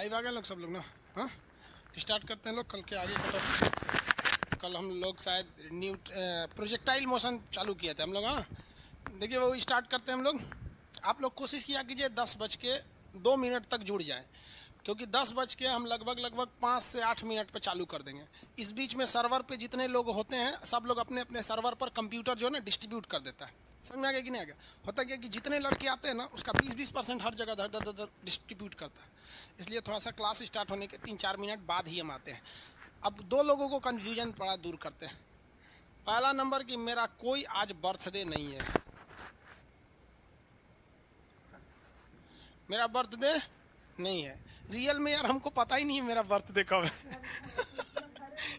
Live आ गए लोग सब लोग ना। हाँ, स्टार्ट करते हैं लोग। कल के आगे का टॉपिक, कल हम लोग शायद प्रोजेक्टाइल मोशन चालू किए थे हम लोग। हाँ, देखिए वो स्टार्ट करते हैं हम लोग। आप लोग कोशिश किया कीजिए 10:02 तक जुड़ जाएं, क्योंकि 10 बज के हम लगभग 5 से 8 मिनट पर चालू कर देंगे। इस बीच में सर्वर पे जितने लोग होते हैं सब लोग अपने अपने सर्वर पर कंप्यूटर जो है ना डिस्ट्रीब्यूट कर देता है। समझ में आ गया कि नहीं आ गया? होता क्या कि जितने लड़के आते हैं ना उसका 20% हर जगह धर डिस्ट्रीब्यूट करता है। इसलिए थोड़ा सा क्लास स्टार्ट होने के 3-4 मिनट बाद ही हम आते हैं। अब 2 लोगों को कन्फ्यूजन बड़ा दूर करते हैं। पहला नंबर कि मेरा कोई आज बर्थडे नहीं है। मेरा बर्थडे नहीं है रियल में यार, हमको पता ही नहीं है मेरा बर्थडे कब है।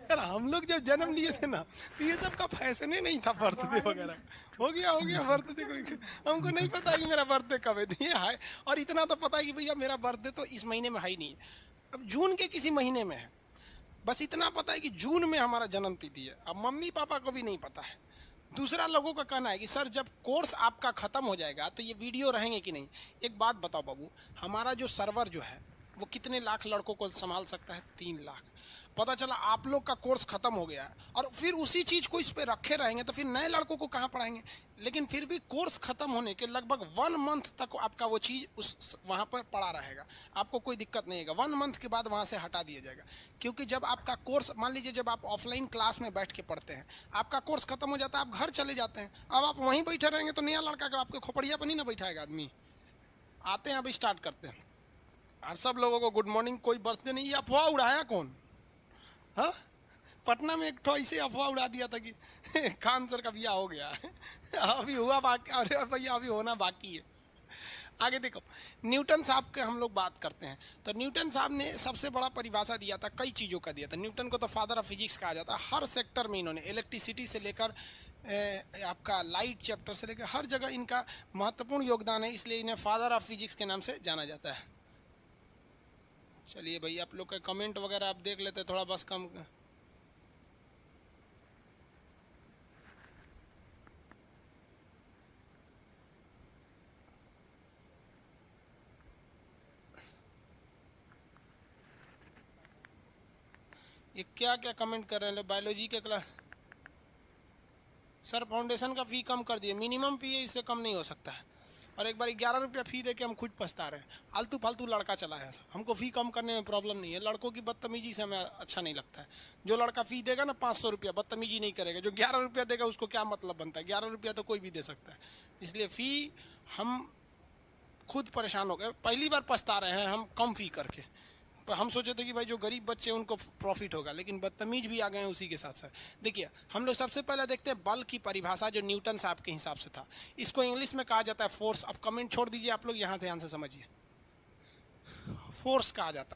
यार हम लोग जब जन्म लिए थे ना तो ये सब का फैशन ही नहीं था बर्थडे वगैरह। हो गया बर्थडे को, हमको नहीं पता कि मेरा बर्थडे कब है। ये है, और इतना तो पता है कि भैया मेरा बर्थडे तो इस महीने में है ही नहीं है, अब जून के किसी महीने में है। बस इतना पता है कि जून में हमारा जन्म तिथि है। अब मम्मी पापा को भी नहीं पता है। दूसरा लोगों का कहना है कि सर जब कोर्स आपका ख़त्म हो जाएगा तो ये वीडियो रहेंगे कि नहीं। एक बात बताओ बाबू, हमारा जो सर्वर जो है वो कितने लाख लड़कों को संभाल सकता है? 3 लाख। पता चला आप लोग का कोर्स ख़त्म हो गया है और फिर उसी चीज़ को इस पर रखे रहेंगे तो फिर नए लड़कों को कहाँ पढ़ाएंगे? लेकिन फिर भी कोर्स ख़त्म होने के लगभग 1 मंथ तक आपका वो चीज़ उस वहाँ पर पड़ा रहेगा। आपको कोई दिक्कत नहीं होगा। 1 मंथ के बाद वहाँ से हटा दिया जाएगा, क्योंकि जब आपका कोर्स, मान लीजिए जब आप ऑफलाइन क्लास में बैठ के पढ़ते हैं, आपका कोर्स ख़त्म हो जाता है, आप घर चले जाते हैं। अब आप वहीं बैठे रहेंगे तो नया लड़का का आपके खोपड़िया पर नहीं ना बैठाएगा आदमी। आते हैं, अब स्टार्ट करते हैं। और सब लोगों को गुड मॉर्निंग। कोई बर्थडे नहीं, ये अफवाह उड़ाया कौन? हाँ, पटना में एक ठो ऐसे अफवाह उड़ा दिया था कि खान सर का ब्याह हो गया है। अभी हुआ बाकी, अरे भैया अभी होना बाकी है। आगे देखो, न्यूटन साहब के हम लोग बात करते हैं तो न्यूटन साहब ने सबसे बड़ा परिभाषा दिया था, कई चीज़ों का दिया था। न्यूटन को तो फादर ऑफ फिजिक्स कहा जाता है। हर सेक्टर में इन्होंने, इलेक्ट्रिसिटी से लेकर आपका लाइट चैप्टर से लेकर हर जगह इनका महत्वपूर्ण योगदान है, इसलिए इन्हें फादर ऑफ फिजिक्स के नाम से जाना जाता है। चलिए भाई, आप लोग का कमेंट वगैरह आप देख लेते, थोड़ा बस कम। ये क्या क्या कमेंट कर रहे हैं? बायोलॉजी के क्लास सर फाउंडेशन का फ़ी कम कर दिए, मिनिमम फ़ी है, इससे कम नहीं हो सकता है। और एक बार 11 रुपया फ़ी दे के हम खुद पछता रहे हैं। आलतू फालतू लड़का चला है ऐसा। हमको फ़ी कम करने में प्रॉब्लम नहीं है, लड़कों की बदतमीजी से हमें अच्छा नहीं लगता है। जो लड़का फ़ी देगा ना 500 रुपया, बदतमीजी नहीं करेगा। जो 11 रुपया देगा उसको क्या मतलब बनता है? 11 रुपया तो कोई भी दे सकता है। इसलिए फ़ी हम खुद परेशान हो गए, पहली बार पछता रहे हैं हम कम फ़ी करके। हम सोचे थे कि भाई जो गरीब बच्चे उनको प्रॉफिट होगा, लेकिन बदतमीज भी आ गए हैं उसी के साथ साथ। देखिए, हम लोग सबसे पहले देखते हैं बल की परिभाषा जो न्यूटन साहब के हिसाब से था। इसको इंग्लिश में कहा जाता है फोर्स। अब कमेंट छोड़ दीजिए आप लोग, यहाँ ध्यान से समझिए। फोर्स कहा जाता।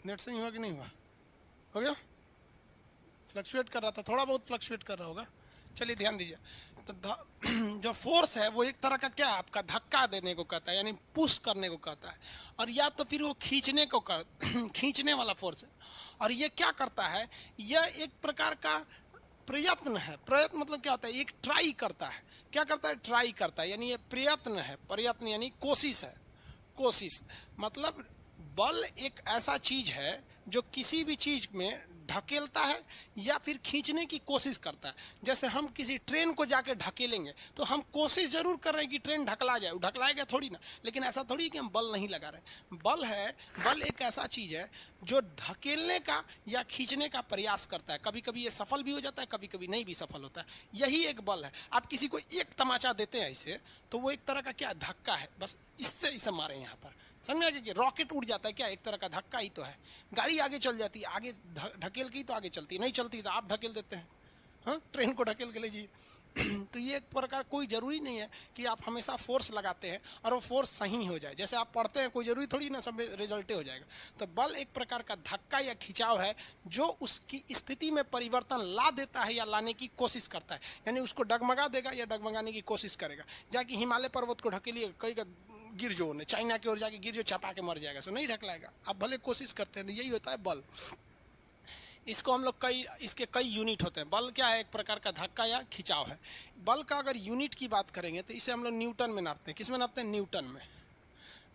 नेट सही हुआ कि नहीं हुआ? हो गया? फ्लक्चुएट कर रहा था, थोड़ा बहुत फ्लक्चुएट कर रहा होगा। चलिए ध्यान दीजिए। तो जो फोर्स है वो एक तरह का क्या है, आपका धक्का देने को कहता है, यानी पुश करने को कहता है। और या तो फिर वो खींचने को खींचने वाला फोर्स है। और ये क्या करता है? यह एक प्रकार का प्रयत्न है। प्रयत्न मतलब क्या होता है? एक ट्राई करता है। क्या करता है? ट्राई करता है, यानी ये प्रयत्न है। प्रयत्न यानी कोशिश है। कोशिश मतलब बल एक ऐसा चीज है जो किसी भी चीज में ढकेलता है या फिर खींचने की कोशिश करता है। जैसे हम किसी ट्रेन को जाके ढकेलेंगे तो हम कोशिश जरूर कर रहे हैं कि ट्रेन ढकला जाए, ढकलाएगा थोड़ी ना। लेकिन ऐसा थोड़ी कि हम बल नहीं लगा रहे। बल है, बल एक ऐसा चीज है जो ढकेलने का या खींचने का प्रयास करता है। कभी कभी ये सफल भी हो जाता है, कभी कभी नहीं भी सफल होता है। यही एक बल है। आप किसी को एक तमाचा देते हैं ऐसे, तो वो एक तरह का क्या धक्का है, बस इससे इसे मारे यहाँ पर। समझ में आ गया कि रॉकेट उड़ जाता है, क्या एक तरह का धक्का ही तो है। गाड़ी आगे चल जाती है, आगे ढकेल के ही तो आगे चलती है, नहीं चलती तो आप ढकेल देते हैं। हाँ, ट्रेन को ढकेल के लीजिए। तो ये एक प्रकार, कोई ज़रूरी नहीं है कि आप हमेशा फोर्स लगाते हैं और वो फोर्स सही हो जाए। जैसे आप पढ़ते हैं, कोई ज़रूरी थोड़ी ना सब रिजल्टे हो जाएगा। तो बल एक प्रकार का धक्का या खिंचाव है जो उसकी स्थिति में परिवर्तन ला देता है या लाने की कोशिश करता है। यानी उसको डगमगा देगा या डगमगाने की कोशिश करेगा। जाके हिमालय पर्वत को ढकेलिए, कई गिर जो, चाइना की ओर जाके गिर जो, चपा के मर जाएगा, सो नहीं ढकलाएगा। आप भले कोशिश करते हैं। तो यही होता है बल। इसको हम लोग इसके कई यूनिट होते हैं। बल क्या है? एक प्रकार का धक्का या खिंचाव है। बल का अगर यूनिट की बात करेंगे तो इसे हम लोग न्यूटन में नापते हैं। किस में नापते हैं? न्यूटन में।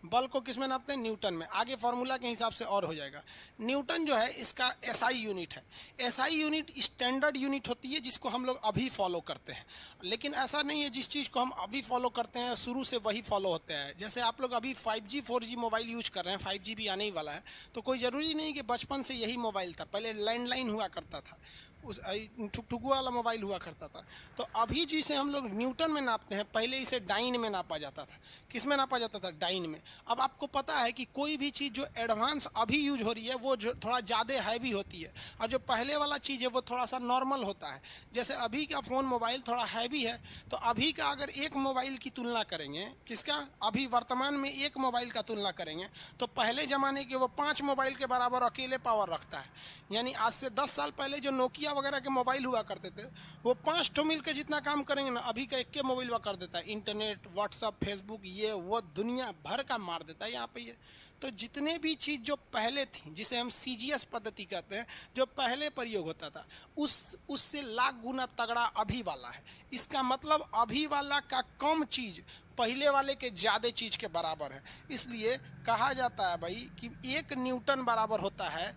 बल को किस में नापते हैं? न्यूटन में। आगे फॉर्मूला के हिसाब से और हो जाएगा। न्यूटन जो है इसका एसआई यूनिट है। एसआई यूनिट स्टैंडर्ड यूनिट होती है जिसको हम लोग अभी फॉलो करते हैं, लेकिन ऐसा नहीं है जिस चीज़ को हम अभी फॉलो करते हैं शुरू से वही फॉलो होता है। जैसे आप लोग अभी 5G 4G मोबाइल यूज कर रहे हैं, 5G भी आने ही वाला है, तो कोई ज़रूरी नहीं कि बचपन से यही मोबाइल था। पहले लैंडलाइन हुआ करता था, उस ठुकठुकू वाला मोबाइल हुआ करता था। तो अभी जिसे हम लोग न्यूटन में नापते हैं, पहले इसे डाइन में नापा जाता था। किस में नापा जाता था? डाइन में। अब आपको पता है कि कोई भी चीज़ जो एडवांस अभी यूज हो रही है वो जो थोड़ा ज़्यादा हैवी होती है, और जो पहले वाला चीज़ है वो थोड़ा सा नॉर्मल होता है। जैसे अभी का फ़ोन मोबाइल थोड़ा हैवी है, तो अभी का अगर एक मोबाइल की तुलना करेंगे, किसका? अभी वर्तमान में एक मोबाइल का तुलना करेंगे, तो पहले ज़माने के वो 5 मोबाइल के बराबर अकेले पावर रखता है। यानी आज से 10 साल पहले जो नोकिया वगैरह के मोबाइल हुआ करते थे, वो 5 ठो मिल के जितना काम करेंगे ना, अभी का एक के मोबाइल हुआ कर देता है। इंटरनेट, व्हाट्सअप, फेसबुक, ये वो दुनिया भर का मार देता है यहाँ पे ये। तो जितने भी चीज़ जो पहले थी, जिसे हम CGS पद्धति कहते हैं, जो पहले प्रयोग होता था, उससे लाख गुना तगड़ा अभी वाला है। इसका मतलब अभी वाला का कम चीज़ पहले वाले के ज़्यादा चीज़ के बराबर है। इसलिए कहा जाता है भाई कि 1 न्यूटन बराबर होता है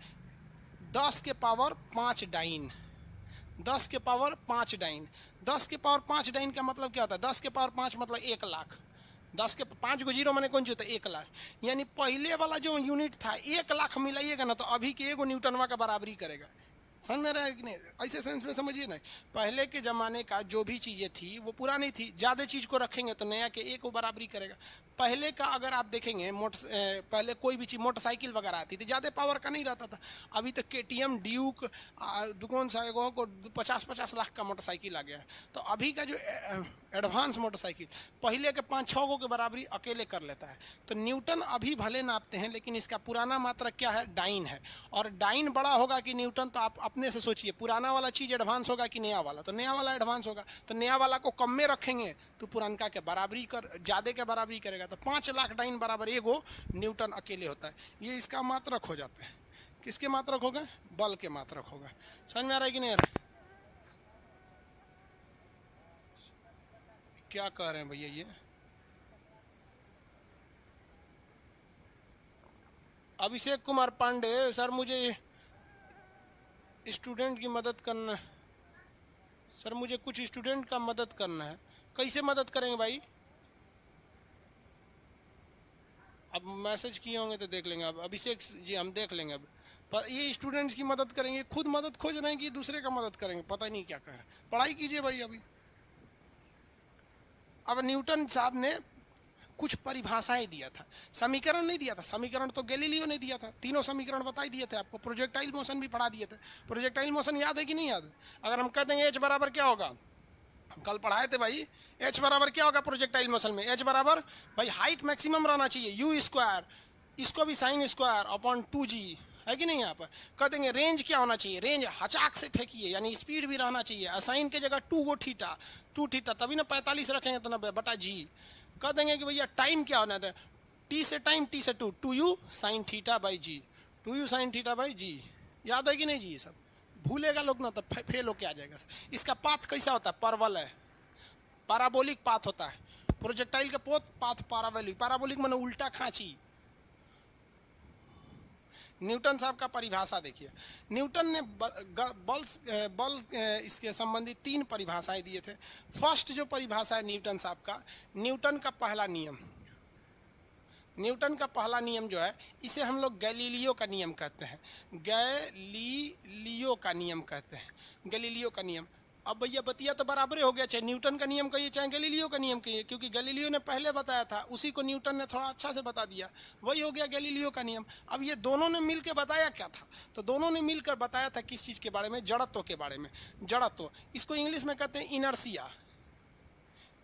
10 के पावर 5 डाइन। 10 के पावर 5 डाइन। 10 के पावर 5 डाइन का मतलब क्या होता है? 10 के पावर 5 मतलब 1 लाख। 10 के 5 को जीरो मैंने कौन सी होता है? 1 लाख। यानी पहले वाला जो यूनिट था 1 लाख मिलाइएगा ना, तो अभी के एगो न्यूटनवा का बराबरी करेगा। समझ में रहा है कि नहीं? ऐसे सेंस में समझिए ना, पहले के ज़माने का जो भी चीज़ें थी वो पुरानी थी, ज़्यादा चीज़ को रखेंगे तो नया के एक को बराबरी करेगा। पहले का अगर आप देखेंगे पहले कोई भी चीज़, मोटरसाइकिल वगैरह आती थी, ज़्यादा पावर का नहीं रहता था। अभी तो KTM ड्यूक कौन सा एगो को 50-50 लाख का मोटरसाइकिल आ गया है। तो अभी का जो एडवांस मोटरसाइकिल पहले के 5-6 गो के बराबरी अकेले कर लेता है। तो न्यूटन अभी भले नापते हैं, लेकिन इसका पुराना मात्रा क्या है? डाइन है। और डाइन बड़ा होगा कि न्यूटन, तो आप अपने से सोचिए, पुराना वाला चीज़ एडवांस होगा कि नया वाला? तो नया वाला एडवांस होगा। तो नया वाला को कम में रखेंगे तो पुरानका के बराबरी कर, ज़्यादा के बराबरी करेगा। तो 5 लाख डाइन बराबर एगो न्यूटन अकेले होता है। ये इसका मात्रक हो जाता है। किसके मात्रक होगा? बल के मात्रक होगा। समझ में आ रहा है कि नहीं आ रहा? क्या कह रहे हैं भैया ये? अभिषेक कुमार पांडे सर, मुझे स्टूडेंट की मदद करना सर, मुझे कुछ स्टूडेंट का मदद करना है। कैसे मदद करेंगे भाई? अब मैसेज किए होंगे तो देख लेंगे। अब अभिषेक जी हम देख लेंगे। अब पर ये स्टूडेंट्स की मदद करेंगे, खुद मदद खोज रहे हैं कि दूसरे का मदद करेंगे, पता नहीं क्या करें। पढ़ाई कीजिए भाई अभी। अब न्यूटन साहब ने कुछ परिभाषाएं दिया था, समीकरण नहीं दिया था। समीकरण तो गैलीलियो ने दिया था, तीनों समीकरण बताई दिए थे आपको। प्रोजेक्टाइल मोशन भी पढ़ा दिए थे। प्रोजेक्टाइल मोशन याद है कि नहीं याद? अगर हम कह देंगे H बराबर क्या होगा, कल पढ़ाए थे भाई, H बराबर क्या होगा प्रोजेक्टाइल मोशन में? H बराबर भाई हाइट मैक्सिमम रहना चाहिए, u², इसको भी sin स्क्वायर अपॉन 2g, है कि नहीं? यहाँ पर कह देंगे रेंज क्या होना चाहिए? रेंज हचाक से फेंकिए, यानी स्पीड भी रहना चाहिए। असाइन के जगह 2 गो थीटा, 2 थीटा, तभी ना 45 रखेंगे तो 90/g। कह देंगे कि भैया टाइम क्या होना है? t से टाइम, t से 2, 2u sin theta by g, 2u sin theta by g. याद है कि नहीं जी? ये सब भूलेगा लोग ना तो फेल होके आ जाएगा। इसका पाथ कैसा होता है? परवल है, पैराबोलिक पाथ होता है। प्रोजेक्टाइल का पाथ पैराबोलिक, पैराबोलिक माने उल्टा खांची। न्यूटन साहब का परिभाषा देखिए। न्यूटन ने बल इसके संबंधित 3 परिभाषाएं दिए थे। फर्स्ट जो परिभाषा है न्यूटन साहब का, न्यूटन का पहला नियम। न्यूटन का पहला नियम जो है, इसे हम लोग गैलीलियो का नियम कहते हैं। गैलीलियो का नियम कहते हैं, गैलीलियो का नियम। अब भैया बतिया तो बराबर हो गया, चाहे न्यूटन का नियम कहिए चाहे गैलीलियो का नियम कहिए, क्योंकि गैलीलियो ने पहले बताया था, उसी को न्यूटन ने थोड़ा अच्छा से बता दिया, वही हो गया गैलीलियो का नियम। अब ये दोनों ने मिलकर बताया क्या था? तो दोनों ने मिलकर बताया था किस चीज़ के बारे में? जड़त्व के बारे में। जड़त्व, इसको इंग्लिश में कहते हैं इनर्सिया।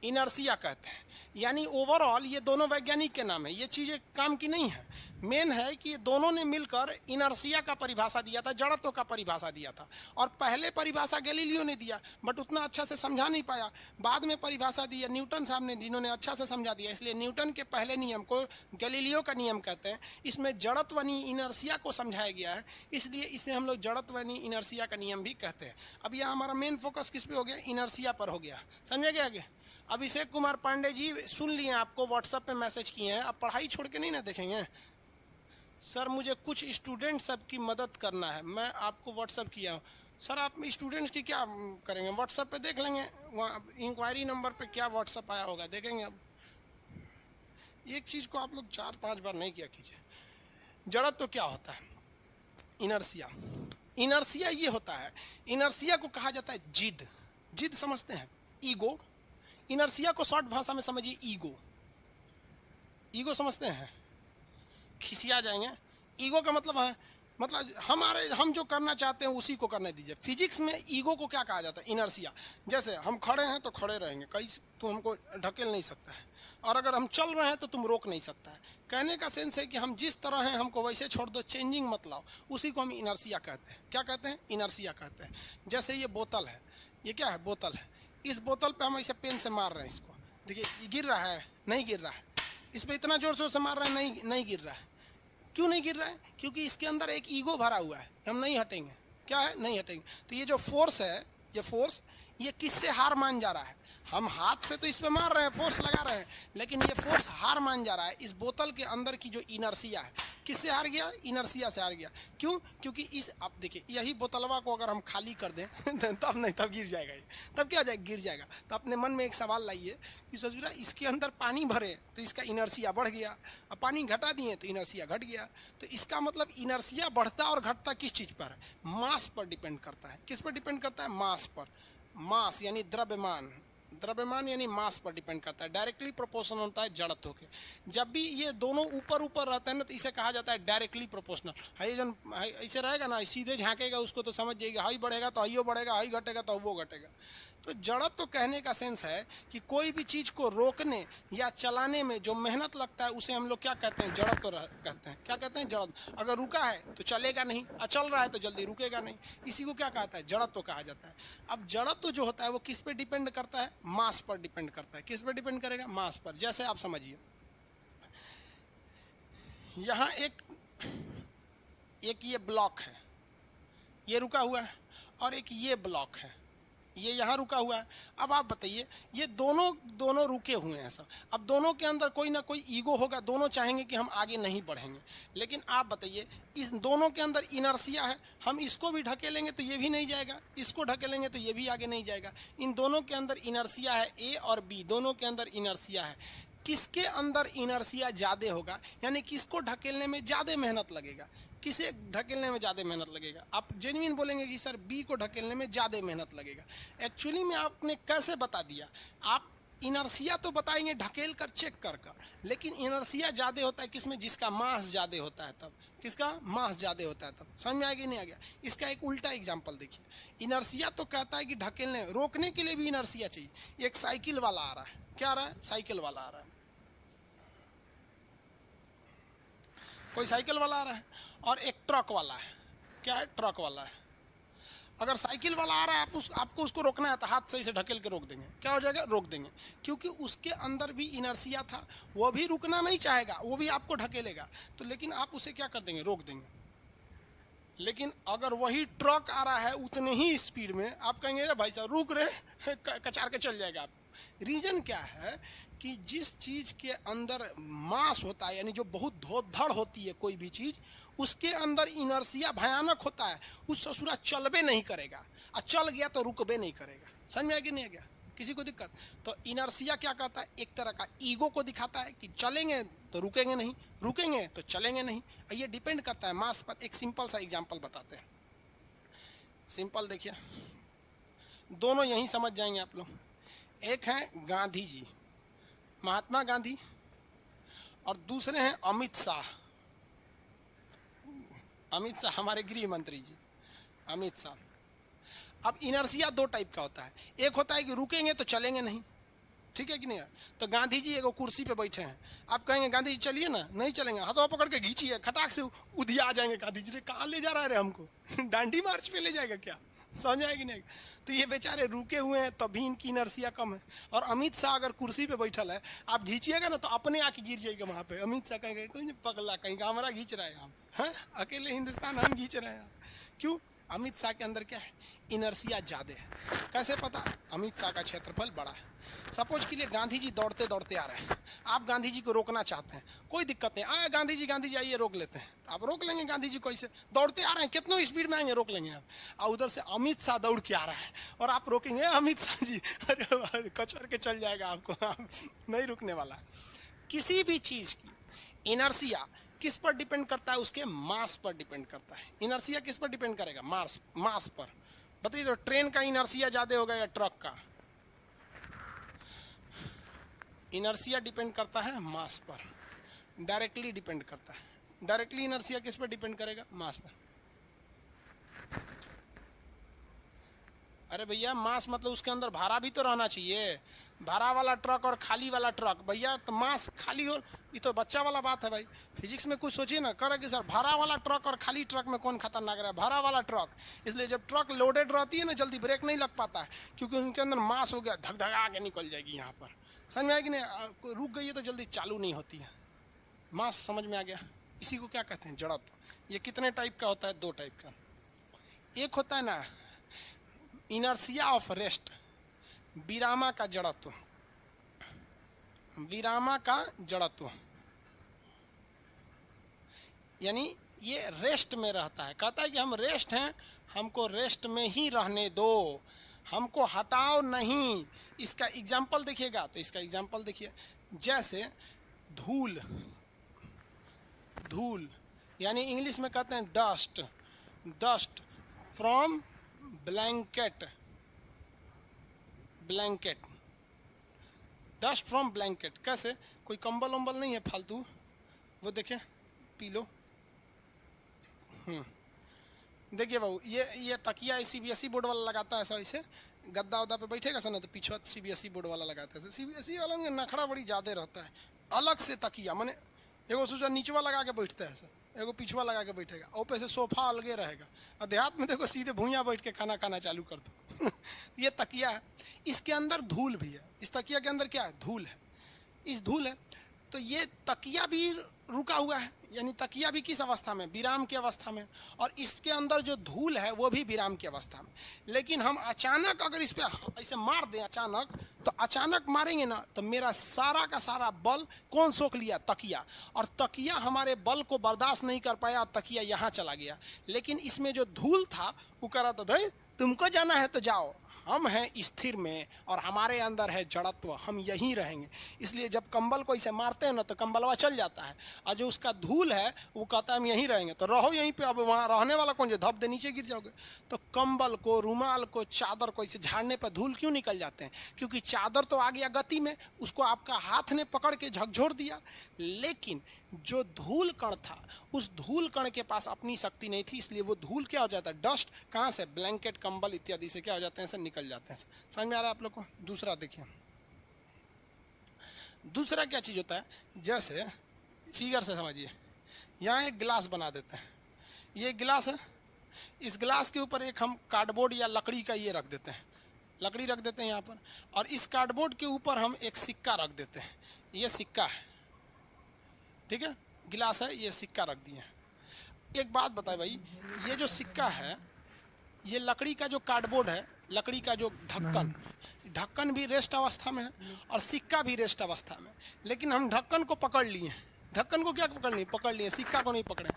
इनर्सिया कहते हैं। यानी ओवरऑल ये दोनों वैज्ञानिक के नाम है, ये चीज़ें काम की नहीं है। मेन है कि ये दोनों ने मिलकर इनर्सिया का परिभाषा दिया था, जड़त्व का परिभाषा दिया था। और पहले परिभाषा गैलीलियो ने दिया, बट उतना अच्छा से समझा नहीं पाया। बाद में परिभाषा दी न्यूटन साहब ने, जिन्होंने अच्छा से समझा दिया। इसलिए न्यूटन के पहले नियम को गैलीलियो का नियम कहते हैं। इसमें जड़त्वनी इनर्सिया को समझाया गया है, इसलिए इसे हम लोग जड़त्वनी इनर्सिया का नियम भी कहते हैं। अब यह हमारा मेन फोकस किस पे हो गया? इनर्सिया पर हो गया। समझा गया आगे? अभिषेक कुमार पांडे जी सुन लिए, आपको व्हाट्सएप पे मैसेज किए हैं, अब पढ़ाई छोड़ के नहीं ना देखेंगे। सर मुझे कुछ स्टूडेंट सब की मदद करना है, मैं आपको व्हाट्सएप किया हूँ। सर आप स्टूडेंट्स की क्या करेंगे, व्हाट्सएप पे देख लेंगे, वहाँ इंक्वायरी नंबर पे क्या व्हाट्सएप आया होगा देखेंगे। अब एक चीज़ को आप लोग 4-5 बार नहीं किया कीजिए। जड़त्व तो क्या होता है, इनर्सिया। इनर्सिया ये होता है, इनर्सिया को कहा जाता है जिद। जिद समझते हैं, ईगो। इनर्सिया को शॉर्ट भाषा में समझिए ईगो। ईगो समझते हैं, खिसिया जाएंगे। ईगो का मतलब है, मतलब हम जो करना चाहते हैं उसी को करने दीजिए। फिजिक्स में ईगो को क्या कहा जाता है, इनर्सिया। जैसे हम खड़े हैं तो खड़े रहेंगे, कहीं तो हमको ढकेल नहीं सकता है, और अगर हम चल रहे हैं तो तुम रोक नहीं सकता है। कहने का सेंस है कि हम जिस तरह हैं हमको वैसे छोड़ दो, चेंजिंग मत लाओ, उसी को हम इनर्सिया कहते हैं। क्या कहते हैं, इनर्सिया कहते हैं। जैसे ये बोतल है, ये क्या है, बोतल है। इस बोतल पे हम ऐसे पेन से मार रहे हैं इसको, देखिए गिर रहा है, नहीं गिर रहा है। इस पर इतना जोर जोर से मार रहे हैं, नहीं गिर रहा है। क्यों नहीं गिर रहा है, क्योंकि इसके अंदर एक ईगो भरा हुआ है, हम नहीं हटेंगे। क्या है, नहीं हटेंगे। तो ये जो फोर्स है, ये फोर्स, ये किससे हार मान जा रहा है। हम हाथ से तो इस पे मार रहे हैं, फोर्स लगा रहे हैं, लेकिन ये फोर्स हार मान जा रहा है। इस बोतल के अंदर की जो इनर्सिया है, किससे हार गया, इनर्सिया से हार गया। क्यों, क्योंकि इस, आप देखिए यही बोतलवा को अगर हम खाली कर दें तब नहीं, तब गिर जाएगा ये, तब क्या हो जाएगा, गिर जाएगा। तो अपने मन में एक सवाल लाइए कि सोचिए इसके अंदर पानी भरे तो इसका इनर्सिया बढ़ गया, अब पानी घटा दिए तो इनर्सिया घट गया। तो इसका मतलब इनर्सिया बढ़ता और घटता किस चीज़ पर है, मास पर डिपेंड करता है। किस पर डिपेंड करता है, मास पर। मास यानी द्रव्यमान, द्रव्यमान यानी मास पर डिपेंड करता है, डायरेक्टली प्रोपोर्शनल होता है जड़त्व के। जब भी ये दोनों ऊपर ऊपर रहते हैं ना, तो इसे कहा जाता है डायरेक्टली प्रोपोर्शनल। हाई जन ऐसे रहेगा ना, सीधे झांकेगा उसको तो समझ जाइएगा, हाई बढ़ेगा तो हाइयो बढ़ेगा, हाई घटेगा तो वो घटेगा। तो जड़त्व तो कहने का सेंस है कि कोई भी चीज़ को रोकने या चलाने में जो मेहनत लगता है उसे हम लोग क्या कहते हैं, जड़त्व कहते हैं। क्या कहते हैं, जड़त्व। अगर रुका है तो चलेगा नहीं, और चल रहा है तो जल्दी रुकेगा नहीं, इसी को क्या कहता है, जड़त्व कहा जाता है। अब जड़त्व जो होता है वो किस पे डिपेंड करता है, मास पर डिपेंड करता है। किस पर डिपेंड करेगा, मास पर। जैसे आप समझिए यहाँ एक ये ब्लॉक है, ये रुका हुआ है, और एक ये ब्लॉक है, ये यहाँ रुका हुआ है। अब आप बताइए, ये दोनों रुके हुए हैं सब। अब दोनों के अंदर कोई ना कोई ईगो होगा, दोनों चाहेंगे कि हम आगे नहीं बढ़ेंगे। लेकिन आप बताइए, इस दोनों के अंदर इनर्सिया है, हम इसको भी ढकेलेंगे तो ये भी नहीं जाएगा, इसको ढकेलेंगे तो ये भी आगे नहीं जाएगा। इन दोनों के अंदर इनर्सिया है, ए और बी दोनों के अंदर इनर्सिया है। किसके अंदर इनर्सिया ज़्यादा होगा, यानी किसको ढकेलने में ज़्यादा मेहनत लगेगा, किसे ढकेलने में ज़्यादा मेहनत लगेगा। आप जेन्युइन बोलेंगे कि सर बी को ढकेलने में ज़्यादा मेहनत लगेगा। एक्चुअली में आपने कैसे बता दिया, आप इनर्सिया तो बताएंगे ढकेल कर, चेक कर कर, लेकिन इनर्सिया ज़्यादा होता है किसमें, जिसका मास ज़्यादा होता है तब। किसका मास ज़्यादा होता है तब। समझ में आ गया, नहीं आ गया। इसका एक उल्टा एग्जाम्पल देखिए। इनर्सिया तो कहता है कि ढकेलने, रोकने के लिए भी इनर्सिया चाहिए। एक साइकिल वाला आ रहा है, क्या आ रहा है, साइकिल वाला आ रहा है, कोई साइकिल वाला आ रहा है, और एक ट्रक वाला है। क्या है, ट्रक वाला है। अगर साइकिल वाला आ रहा है, आपको उसको रोकना है तो हाथ से इसे ढकेल के रोक देंगे। क्या हो जाएगा, रोक देंगे, क्योंकि उसके अंदर भी इनर्सिया था, वो भी रुकना नहीं चाहेगा, वो भी आपको ढकेलेगा। तो लेकिन आप उसे क्या कर देंगे, रोक देंगे। लेकिन अगर वही ट्रक आ रहा है उतने ही स्पीड में, आप कहेंगे अरे भाई साहब रुक रहे, कचार के चल जाएगा आपको। रीज़न क्या है कि जिस चीज़ के अंदर मास होता है, यानी जो बहुत धोधड़ होती है कोई भी चीज़, उसके अंदर इनर्सिया भयानक होता है, उस ससुरा चलबे नहीं करेगा, और चल गया तो रुकबे नहीं करेगा। समझ में आ गया, नहीं आ गया, किसी को दिक्कत। तो इनर्सिया क्या कहता है, एक तरह का ईगो को दिखाता है कि चलेंगे तो रुकेंगे नहीं, रुकेंगे तो चलेंगे नहीं। ये डिपेंड करता है मास पर। एक सिंपल सा एग्जांपल बताते हैं, सिंपल देखिए, दोनों यहीं समझ जाएंगे आप लोग। एक हैं गांधी जी, महात्मा गांधी, और दूसरे हैं अमित शाह। अमित शाह हमारे गृह मंत्री जी, अमित शाह। अब इनर्सिया दो टाइप का होता है, एक होता है कि रुकेंगे तो चलेंगे नहीं, ठीक है कि नहीं है। तो गांधी जी एगो कुर्सी पे बैठे हैं, आप कहेंगे गांधी जी चलिए ना, नहीं चलेंगे, हाथों पकड़ के खींचिए, खटाक से उधिया आ जाएंगे गांधी जी। कहाँ ले जा रहा है रे हमको, डांडी मार्च पे ले जाएगा क्या, समझ आएगी नहीं। तो ये बेचारे रुके हुए हैं, तभी इनकी इनर्सिया कम है। और अमित शाह अगर कुर्सी पे बैठल है, आप खींचिएगा ना तो अपने आके गिर जाएगा वहाँ पे। अमित शाह कहेंगे कोई नहीं पगला, कहीं का हमारा खींच रहा है, हम हैं अकेले हिंदुस्तान हम खींच रहे हैं। क्यों, अमित शाह के अंदर क्या है, इनर्सिया ज़्यादा है। कैसे पता? अमित शाह का क्षेत्रफल बड़ा है। सपोज के लिए गांधी जी दौड़ते दौड़ते आ रहे हैं, आप गांधी जी को रोकना चाहते हैं, कोई दिक्कत नहीं, आए गांधी जी आइए रोक लेते हैं, तो आप रोक लेंगे गांधी जी को। ऐसे दौड़ते आ रहे हैं, कितनों स्पीड में आएंगे, रोक लेंगे आप। और उधर से अमित शाह दौड़ के आ रहा है और आप रोकेंगे, अमित शाह जी, अरे कचर के चल जाएगा आपको, नहीं रुकने वाला। किसी भी चीज़ की इनर्सिया किस पर डिपेंड करता है? उसके मास पर डिपेंड करता है। इनर्सिया किस पर डिपेंड करेगा? मास पर। बताइए तो ट्रेन का इनर्सिया ज़्यादा होगा या ट्रक का? इनर्सिया डिपेंड करता है मास पर, डायरेक्टली डिपेंड करता है। डायरेक्टली इनर्सिया किस पर डिपेंड करेगा? मास पर। अरे भैया मास मतलब उसके अंदर भारा भी तो रहना चाहिए। भारा वाला ट्रक और खाली वाला ट्रक, भैया तो मास खाली हो, ये तो बच्चा वाला बात है भाई। फिजिक्स में कुछ सोचिए ना, कह कि सर भारा वाला ट्रक और खाली ट्रक में कौन खतरनाक रहा है? भारा वाला ट्रक। इसलिए जब ट्रक लोडेड रहती है ना, जल्दी ब्रेक नहीं लग पाता है, क्योंकि उनके अंदर मास हो गया, धक धक आगे निकल जाएगी यहाँ पर। समझ में आएगी नहीं? रुक गई है तो जल्दी चालू नहीं होती है। मास समझ में आ गया? इसी को क्या कहते हैं? जड़त्व। ये कितने टाइप का होता है? 2 टाइप का। एक होता है ना इनर्सिया ऑफ रेस्ट, विरामा का जड़त्व। विरामा का जड़त्व यानी ये रेस्ट में रहता है, कहता है कि हम रेस्ट हैं, हमको रेस्ट में ही रहने दो, हमको हटाओ नहीं। इसका एग्जाम्पल देखिएगा तो इसका एग्जाम्पल देखिए, जैसे धूल, धूल यानी इंग्लिश में कहते हैं dust, dust from blanket, blanket, dust from blanket. कैसे? कोई कंबल वंबल नहीं है फालतू, वो देखें, पी लो। देखिए बाबू, ये तकिया सीबीएसई बोर्ड वाला लगाता है ऐसा, ऐसे गद्दा उद्दा पे बैठेगा सर ना, तो पीछे सीबीएसई बोर्ड वाला लगाता है। सीबीएसई वाला में नखड़ा बड़ी ज़्यादा रहता है। अलग से तकिया, माने एगो सोचा नीचवा लगा के बैठता है सर, एगो पिछवा लगा के बैठेगा, और पे से सोफा अलगे रहेगा। और देहात में देखो सीधे भूइयाँ बैठ के खाना खाना चालू कर दो। ये तकिया है, इसके अंदर धूल भी है। इस तकिया के अंदर क्या है? धूल है। इस धूल है तो ये तकिया भी रुका हुआ है, यानी तकिया भी किस अवस्था में? विराम की अवस्था में। और इसके अंदर जो धूल है वो भी विराम की अवस्था में। लेकिन हम अचानक अगर इस पर ऐसे मार दें अचानक, तो अचानक मारेंगे ना तो मेरा सारा का सारा बल कौन सोख लिया? तकिया। और तकिया हमारे बल को बर्दाश्त नहीं कर पाया, तकिया यहाँ चला गया। लेकिन इसमें जो धूल था वो कह रहा था भाई तुमको जाना है तो जाओ, हम हैं स्थिर में और हमारे अंदर है जड़त्व, हम यहीं रहेंगे। इसलिए जब कंबल को इसे मारते हैं ना तो कंबलवा चल जाता है, और जो उसका धूल है वो कहता है हम यहीं रहेंगे। तो रहो यहीं पे, अब वहाँ रहने वाला कौन? जो धप दे नीचे गिर जाओगे। तो कंबल को, रुमाल को, चादर को इसे झाड़ने पर धूल क्यों निकल जाते हैं? क्योंकि चादर तो आ गया गति में, उसको आपका हाथ ने पकड़ के झकझोर दिया। लेकिन जो धूल कण था, उस धूल कण के पास अपनी शक्ति नहीं थी, इसलिए वो धूल क्या हो जाता है? डस्ट कहाँ से? ब्लैंकेट, कंबल इत्यादि से क्या हो जाते हैं? से निकल जाते हैं। समझ में आ रहा है आप लोग को? दूसरा देखिए, दूसरा क्या चीज होता है? जैसे फिगर से समझिए, यहाँ एक गिलास बना देते हैं, ये गिलास है, इस गिलास के ऊपर एक हम कार्डबोर्ड या लकड़ी का ये रख देते हैं, लकड़ी रख देते हैं यहाँ पर, और इस कार्डबोर्ड के ऊपर हम एक सिक्का रख देते हैं, ये सिक्का है, ठीक है, गिलास है, ये सिक्का रख दिए। एक बात बताए भाई, ये जो सिक्का है, ये लकड़ी का जो कार्डबोर्ड है, लकड़ी का जो ढक्कन, ढक्कन भी रेस्ट अवस्था में है और सिक्का भी रेस्ट अवस्था में। लेकिन हम ढक्कन को पकड़ लिए, ढक्कन को क्या पकड़ लिए? पकड़ लिए, सिक्का को नहीं पकड़े।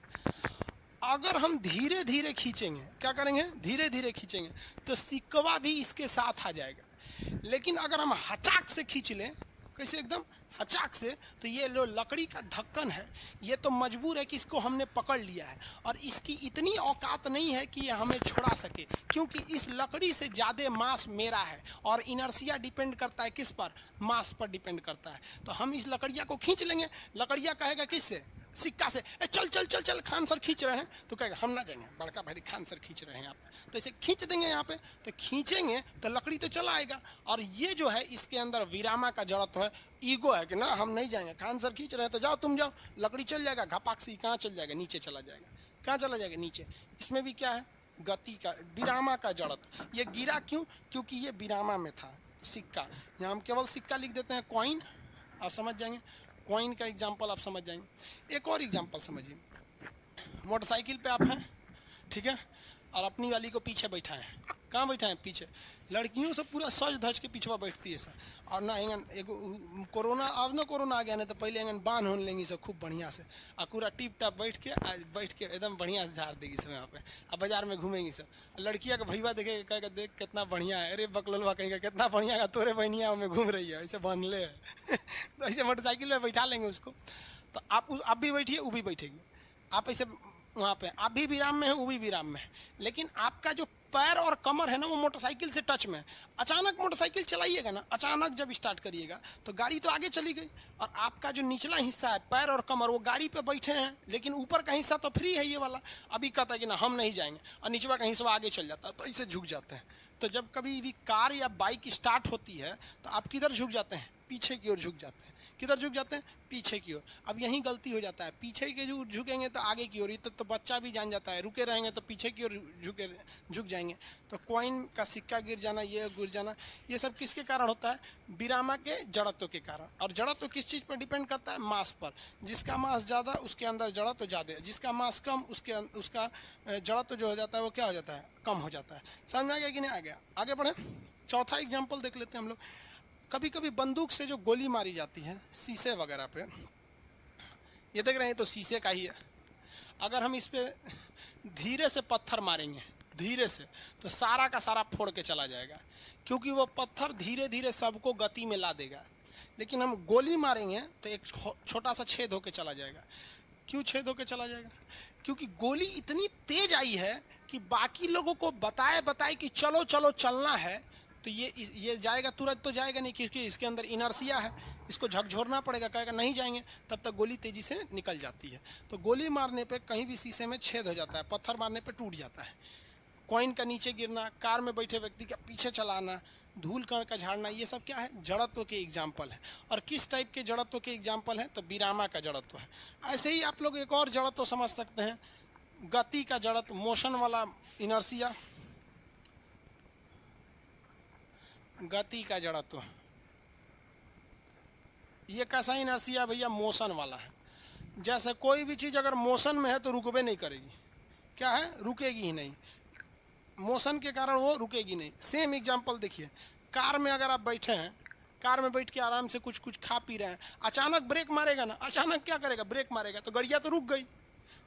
अगर हम धीरे धीरे खींचेंगे, क्या करेंगे? धीरे धीरे खींचेंगे तो सिक्का भी इसके साथ आ जाएगा। लेकिन अगर हम हचाक से खींच लें, कैसे? एकदम हचाक से, तो ये जो लकड़ी का ढक्कन है ये तो मजबूर है कि इसको हमने पकड़ लिया है, और इसकी इतनी औकात नहीं है कि ये हमें छुड़ा सके, क्योंकि इस लकड़ी से ज़्यादा मास मेरा है। और इनर्सिया डिपेंड करता है किस पर? मास पर डिपेंड करता है। तो हम इस लकड़िया को खींच लेंगे, लकड़िया कहेगा किससे? सिक्का से, ए चल चल चल चल, खान सर खींच रहे हैं, तो कहेगा हम ना जाएंगे, बड़का भाई खान सर खींच रहे हैं यहाँ पे, तो इसे खींच देंगे यहाँ पे, तो खींचेंगे तो लकड़ी तो चला आएगा। और ये जो है इसके अंदर विरामा का जड़त्व है, ईगो है कि ना हम नहीं जाएंगे, खान सर खींच रहे हैं तो जाओ तुम जाओ, लकड़ी चल जाएगा, घपाक से कहाँ चल जाएगा? नीचे चला जाएगा। कहाँ चला जाएगा? नीचे। इसमें भी क्या है? गति का, विरामा का जड़त्व। ये गिरा क्यों? क्योंकि ये विरामा में था। सिक्का, यहाँ हम केवल सिक्का लिख देते हैं, कॉइन, आप समझ जाएंगे। कॉइन का एग्जाम्पल आप समझ जाएंगे। एक और एग्जाम्पल समझिए, मोटरसाइकिल पे आप हैं, ठीक है, और अपनी वाली को पीछे बैठा है। कहाँ बैठा है? पीछे। लड़कियों से पूरा सज धज के पीछवा बैठती है सर। और ना एंगन एगो कोरोना, अब ना कोरोना आ गया, नहीं तो पहले एंगन बांध होने लेंगी सब खूब बढ़िया से, और पूरा टिप टाप बैठ के एकदम बढ़िया से झाड़ देगी सब यहाँ पे। अब बाजार में घूमेंगी सब, लड़कियाँ का भैया देखे कहेगा देख कितना बढ़िया है, अरे बकलोलवा कहेंगे कितना बढ़िया का तोरे बहनिया में घूम रही है, ऐसे बांध ले तो ऐसे मोटरसाइकिल में बैठा लेंगे उसको। तो आप भी बैठिए, वो भी बैठेगी, आप ऐसे वहाँ पे आप भी विराम में है, वो भी विराम में है, लेकिन आपका जो पैर और कमर है ना वो मोटरसाइकिल से टच में है। अचानक मोटरसाइकिल चलाइएगा ना, अचानक जब स्टार्ट करिएगा तो गाड़ी तो आगे चली गई, और आपका जो निचला हिस्सा है पैर और कमर वो गाड़ी पे बैठे हैं, लेकिन ऊपर का हिस्सा तो फ्री है ये वाला। अभी कहता है कि ना हम नहीं जाएंगे, और निचवा का हिस्सा आगे चल जाता है, तो इसे झुक जाते हैं। तो जब कभी भी कार या बाइक स्टार्ट होती है तो आप किधर झुक जाते हैं? पीछे की ओर झुक जाते हैं। किधर झुक जाते हैं? पीछे की ओर। अब यही गलती हो जाता है, पीछे के जो झुकेंगे तो आगे की ओर, ये तो बच्चा भी जान जाता है, रुके रहेंगे तो पीछे की ओर झुक जाएंगे, तो कॉइन का सिक्का गिर जाना, ये गिर जाना, ये सब किसके कारण होता है? विरामा के जड़त्व के कारण। और जड़त्व किस चीज़ पर डिपेंड करता है? मास पर। जिसका मास ज़्यादा उसके अंदर जड़त्व ज़्यादा है, जिसका मास कम उसका जड़त्व जो हो जाता है वो क्या हो जाता है? कम हो जाता है। समझ में आ गया कि नहीं आ गया? आगे बढ़े, चौथा एग्जाम्पल देख लेते हैं हम लोग। कभी कभी बंदूक से जो गोली मारी जाती है शीशे वगैरह पे, ये देख रहे हैं तो शीशे का ही है, अगर हम इस पे धीरे से पत्थर मारेंगे धीरे से, तो सारा का सारा फोड़ के चला जाएगा, क्योंकि वो पत्थर धीरे धीरे सबको गति में ला देगा। लेकिन हम गोली मारेंगे तो एक छोटा सा छेद होके चला जाएगा। क्यों छेद होके चला जाएगा? क्योंकि गोली इतनी तेज आई है कि बाकी लोगों को बताए कि चलो चलो चलना है, तो ये जाएगा तुरंत तो जाएगा नहीं, क्योंकि इसके अंदर इनर्सिया है, इसको झकझोरना पड़ेगा, कहेगा नहीं जाएंगे, तब तक गोली तेज़ी से निकल जाती है। तो गोली मारने पे कहीं भी शीशे में छेद हो जाता है, पत्थर मारने पे टूट जाता है, कॉइन का नीचे गिरना, कार में बैठे व्यक्ति का पीछे चलाना, धूल कण का झाड़ना, ये सब क्या है? जड़त्व के एग्जाम्पल है। और किस टाइप के जड़त्व के एग्जाम्पल है? तो विरामा का जड़त्व है। ऐसे ही आप लोग एक और जड़त्व समझ सकते हैं, गति का जड़त्व, मोशन वाला इनर्सिया, गति का जड़त्व। ये कैसा इनर्सिया भैया? मोशन वाला है। जैसे कोई भी चीज़ अगर मोशन में है तो रुकबे नहीं करेगी, क्या है? रुकेगी ही नहीं, मोशन के कारण वो रुकेगी नहीं। सेम एग्जांपल देखिए, कार में अगर आप बैठे हैं, कार में बैठ के आराम से कुछ खा पी रहे हैं, अचानक ब्रेक मारेगा ना, अचानक क्या करेगा? ब्रेक मारेगा तो गाड़िया तो रुक गई,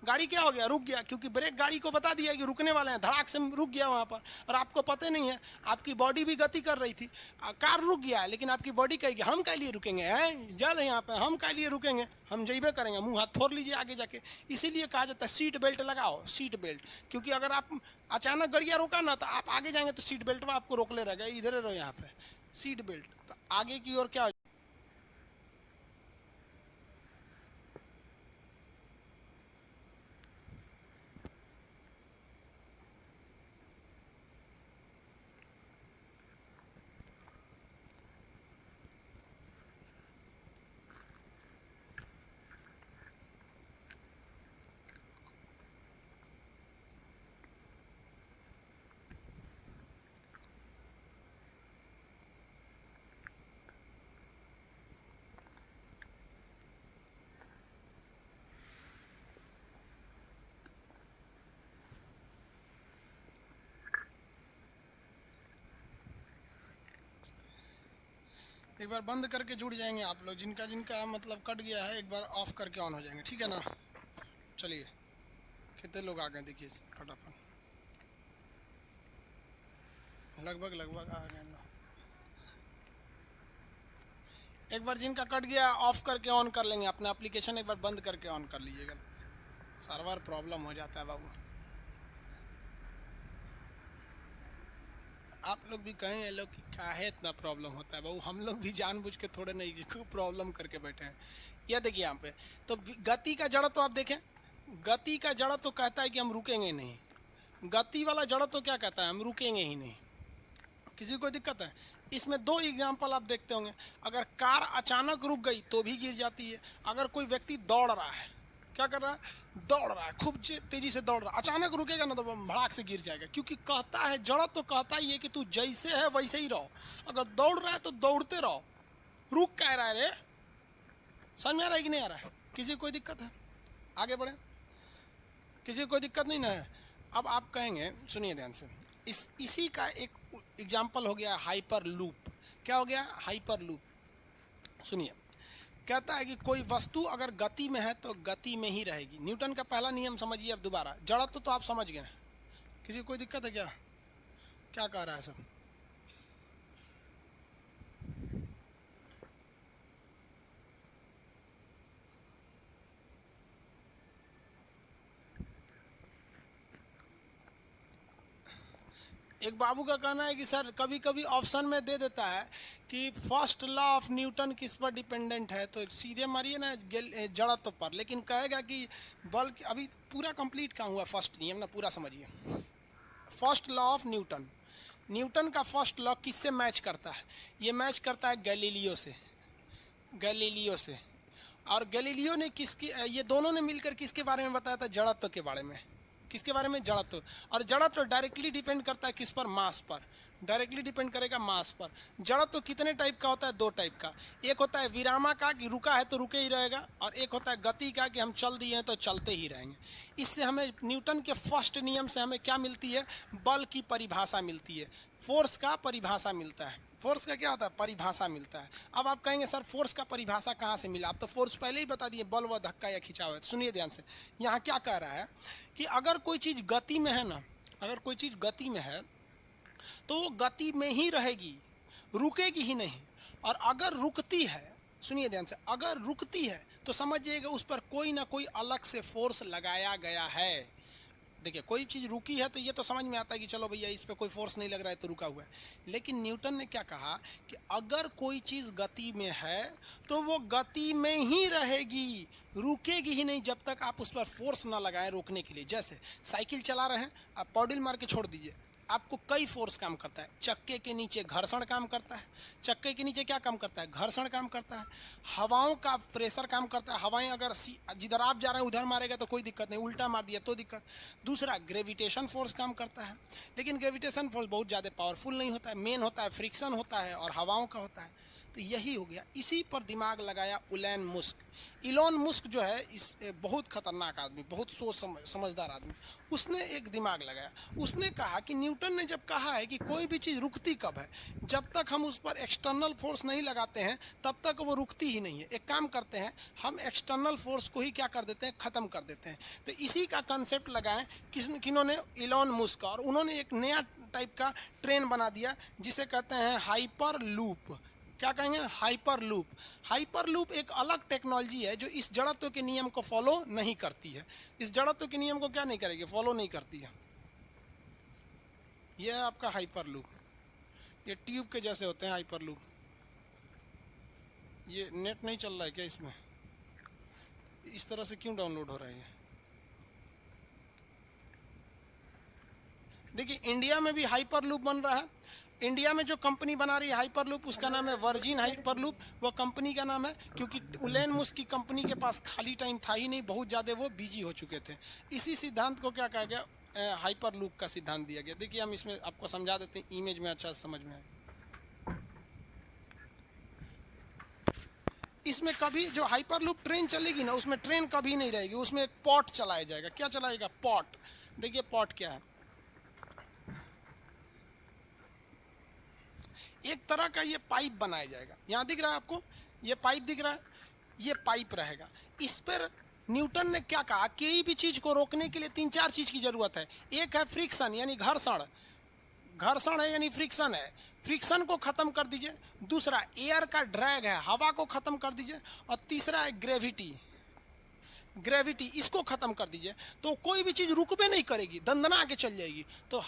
गाड़ी क्या हो गया? रुक गया, क्योंकि ब्रेक गाड़ी को बता दिया कि रुकने वाले हैं, धड़ाक से रुक गया वहाँ पर, और आपको पता नहीं है, आपकी बॉडी भी गति कर रही थी, कार रुक गया है, लेकिन आपकी बॉडी कहेगी हम क्या लिए रुकेंगे, हैं जल यहाँ पे, हम क्या लिए रुकेंगे, हम जइबे करेंगे, मुंह हाथ फोड़ लीजिए आगे जाके। इसीलिए कहा जाता है सीट बेल्ट लगाओ, सीट बेल्ट, क्योंकि अगर आप अचानक गाड़ियाँ रोका ना तो आप आगे जाएंगे तो सीट बेल्ट में आपको रोक ले रहेगा, इधर रहो यहाँ पे सीट बेल्ट, तो आगे की ओर क्या। एक बार बंद करके जुड़ जाएंगे आप लोग, जिनका जिनका मतलब कट गया है एक बार ऑफ करके ऑन हो जाएंगे, ठीक है ना? चलिए, कितने लोग आ गए देखिए फटाफट, लगभग आ गए लोग। एक बार जिनका कट गया ऑफ करके ऑन कर लेंगे, अपना एप्लीकेशन एक बार बंद करके ऑन कर लीजिएगा, सर्वर प्रॉब्लम हो जाता है बाबू। आप लोग भी कहें ये लोग कि काहे इतना प्रॉब्लम होता है बाबू, हम लोग भी जानबूझ के थोड़े नहीं खूब प्रॉब्लम करके बैठे हैं। यह देखिए यहाँ पे तो गति का जड़ तो आप देखें, गति का जड़ तो कहता है कि हम रुकेंगे नहीं, गति वाला जड़ तो क्या कहता है? हम रुकेंगे ही नहीं। किसी को दिक्कत है? इसमें दो एग्जाम्पल आप देखते होंगे, अगर कार अचानक रुक गई तो भी गिर जाती है, अगर कोई व्यक्ति दौड़ रहा है, क्या कर रहा है? दौड़ रहा है, खूब तेजी से दौड़ रहा है, अचानक रुकेगा ना तो भड़ाक से गिर जाएगा, क्योंकि कहता है जड़ तो कहता ही है कि तू जैसे है वैसे ही रहो, अगर दौड़ रहा है तो दौड़ते रहो, रुक कह रहा है रे। समझ में आ रहा है कि नहीं आ रहा है? किसी को कोई दिक्कत है? आगे बढ़े, किसी को कोई दिक्कत नहीं ना है? अब आप कहेंगे, सुनिए ध्यान से, इसी का एक एग्जाम्पल हो गया हाइपर लूप। क्या हो गया? Hyper loop. सुनिए, कहता है कि कोई वस्तु अगर गति में है तो गति में ही रहेगी। न्यूटन का पहला नियम समझिए। अब दोबारा जड़त्व तो आप समझ गए, किसी को कोई दिक्कत है क्या? क्या कह रहा है सब? एक बाबू का कहना है कि सर कभी कभी ऑप्शन में दे देता है कि फर्स्ट लॉ ऑफ न्यूटन किस पर डिपेंडेंट है, तो सीधे मारिए ना जड़त्व पर, लेकिन कहेगा कि बल। अभी पूरा कंप्लीट कहाँ हुआ फर्स्ट नियम ना, पूरा समझिए। First law of Newton, Newton का फर्स्ट लॉ किससे मैच करता है? ये मैच करता है गैलीलियो से। गैलीलियो से। और गैलीलियो ने किसकी, ये दोनों ने मिलकर किसके बारे में बताया था? जड़त्व के बारे में। किसके बारे में? जड़त्व। और जड़त्व डायरेक्टली डिपेंड करता है किस पर? मास पर। डायरेक्टली डिपेंड करेगा मास पर। जड़त्व कितने टाइप का होता है? दो टाइप का। एक होता है विरामा का, कि रुका है तो रुके ही रहेगा, और एक होता है गति का, कि हम चल दिए हैं तो चलते ही रहेंगे। इससे हमें न्यूटन के फर्स्ट नियम से हमें क्या मिलती है? बल की परिभाषा मिलती है, फोर्स का परिभाषा मिलता है। फोर्स का क्या होता है? परिभाषा मिलता है। अब आप कहेंगे सर फोर्स का परिभाषा कहाँ से मिला? आप तो फोर्स पहले ही बता दिए, बल व धक्का या खिंचाव है। सुनिए ध्यान से, यहाँ क्या कह रहा है कि अगर कोई चीज़ गति में है ना, अगर कोई चीज़ गति में है तो वो गति में ही रहेगी, रुकेगी ही नहीं। और अगर रुकती है, सुनिए ध्यान से, अगर रुकती है तो समझिएगा उस पर कोई ना कोई अलग से फोर्स लगाया गया है। देखिए, कोई चीज़ रुकी है तो ये तो समझ में आता है कि चलो भैया इस पे कोई फोर्स नहीं लग रहा है तो रुका हुआ है। लेकिन न्यूटन ने क्या कहा कि अगर कोई चीज़ गति में है तो वो गति में ही रहेगी, रुकेगी ही नहीं जब तक आप उस पर फोर्स ना लगाएं रोकने के लिए। जैसे साइकिल चला रहे हैं, आप पॉडिल मार के छोड़ दीजिए, आपको कई फोर्स काम करता है। चक्के के नीचे घर्षण काम करता है। चक्के के नीचे क्या काम करता है? घर्षण काम करता है। हवाओं का प्रेशर काम करता है। हवाएं अगर जिधर आप जा रहे हैं उधर मारेगा तो कोई दिक्कत नहीं, उल्टा मार दिया तो दिक्कत। दूसरा, ग्रेविटेशन फोर्स काम करता है, लेकिन ग्रेविटेशन फोर्स बहुत ज़्यादा पावरफुल नहीं होता है। मेन होता है फ्रिक्शन होता है और हवाओं का होता है। तो यही हो गया। इसी पर दिमाग लगाया इलोन मस्क। इलोन मस्क जो है इस बहुत खतरनाक आदमी, बहुत सोच समझदार आदमी, उसने एक दिमाग लगाया। उसने कहा कि न्यूटन ने जब कहा है कि कोई भी चीज़ रुकती कब है? जब तक हम उस पर एक्सटर्नल फोर्स नहीं लगाते हैं तब तक वो रुकती ही नहीं है। एक काम करते हैं, हम एक्सटर्नल फोर्स को ही क्या कर देते हैं? ख़त्म कर देते हैं। तो इसी का कंसेप्ट लगाएं किन्होंने? Elon Musk. और उन्होंने एक नया टाइप का ट्रेन बना दिया जिसे कहते हैं हाइपर लूप। क्या कहेंगे? Hyper loop. हाइपर लूप एक अलग टेक्नोलॉजी है जो इस जड़त्व के नियम को फॉलो नहीं करती है। इस जड़त्व के नियम को क्या नहीं करेगी? फॉलो नहीं करती है। यह है आपका हाइपर लूप। ये ट्यूब के जैसे होते हैं हाइपर लूप। ये नेट नहीं चल रहा है क्या इसमें? इस तरह से क्यों डाउनलोड हो रहा है? देखिए, इंडिया में भी हाइपर लूप बन रहा है। इंडिया में जो कंपनी बना रही है हाइपर लूप, उसका नाम है वर्जिन हाइपर लूप। वो कंपनी का नाम है क्योंकि इलोन मस्क की कंपनी के पास खाली टाइम था ही नहीं, बहुत ज़्यादा वो बिजी हो चुके थे। इसी सिद्धांत को क्या कहा गया? हाइपर लूप का सिद्धांत दिया गया। देखिए, हम इसमें आपको समझा देते हैं, इमेज में अच्छा समझ में आए। इसमें कभी जो हाइपर लूप ट्रेन चलेगी ना, उसमें ट्रेन कभी नहीं रहेगी, उसमें एक पॉट चलाया जाएगा। क्या चलाएगा? पॉट। देखिए पॉट क्या है? एक तरह का ये पाइप बनाया जाएगा। यहाँ दिख रहा है आपको? ये पाइप दिख रहा है? ये पाइप रहेगा। इस पर न्यूटन ने क्या कहा? कोई भी चीज़ को रोकने के लिए 3-4 चीज़ की ज़रूरत है। एक है फ्रिक्शन यानी घर्षण। घर्षण है यानी फ्रिक्शन है, फ्रिक्शन को ख़त्म कर दीजिए। दूसरा, एयर का ड्रैग है, हवा को ख़त्म कर दीजिए। और तीसरा है ग्रेविटी। ग्रेविटी, इसको ख़त्म कर दीजिए तो कोई भी चीज़ रुकबे नहीं करेगी, दंदना के चल जाएगी। तो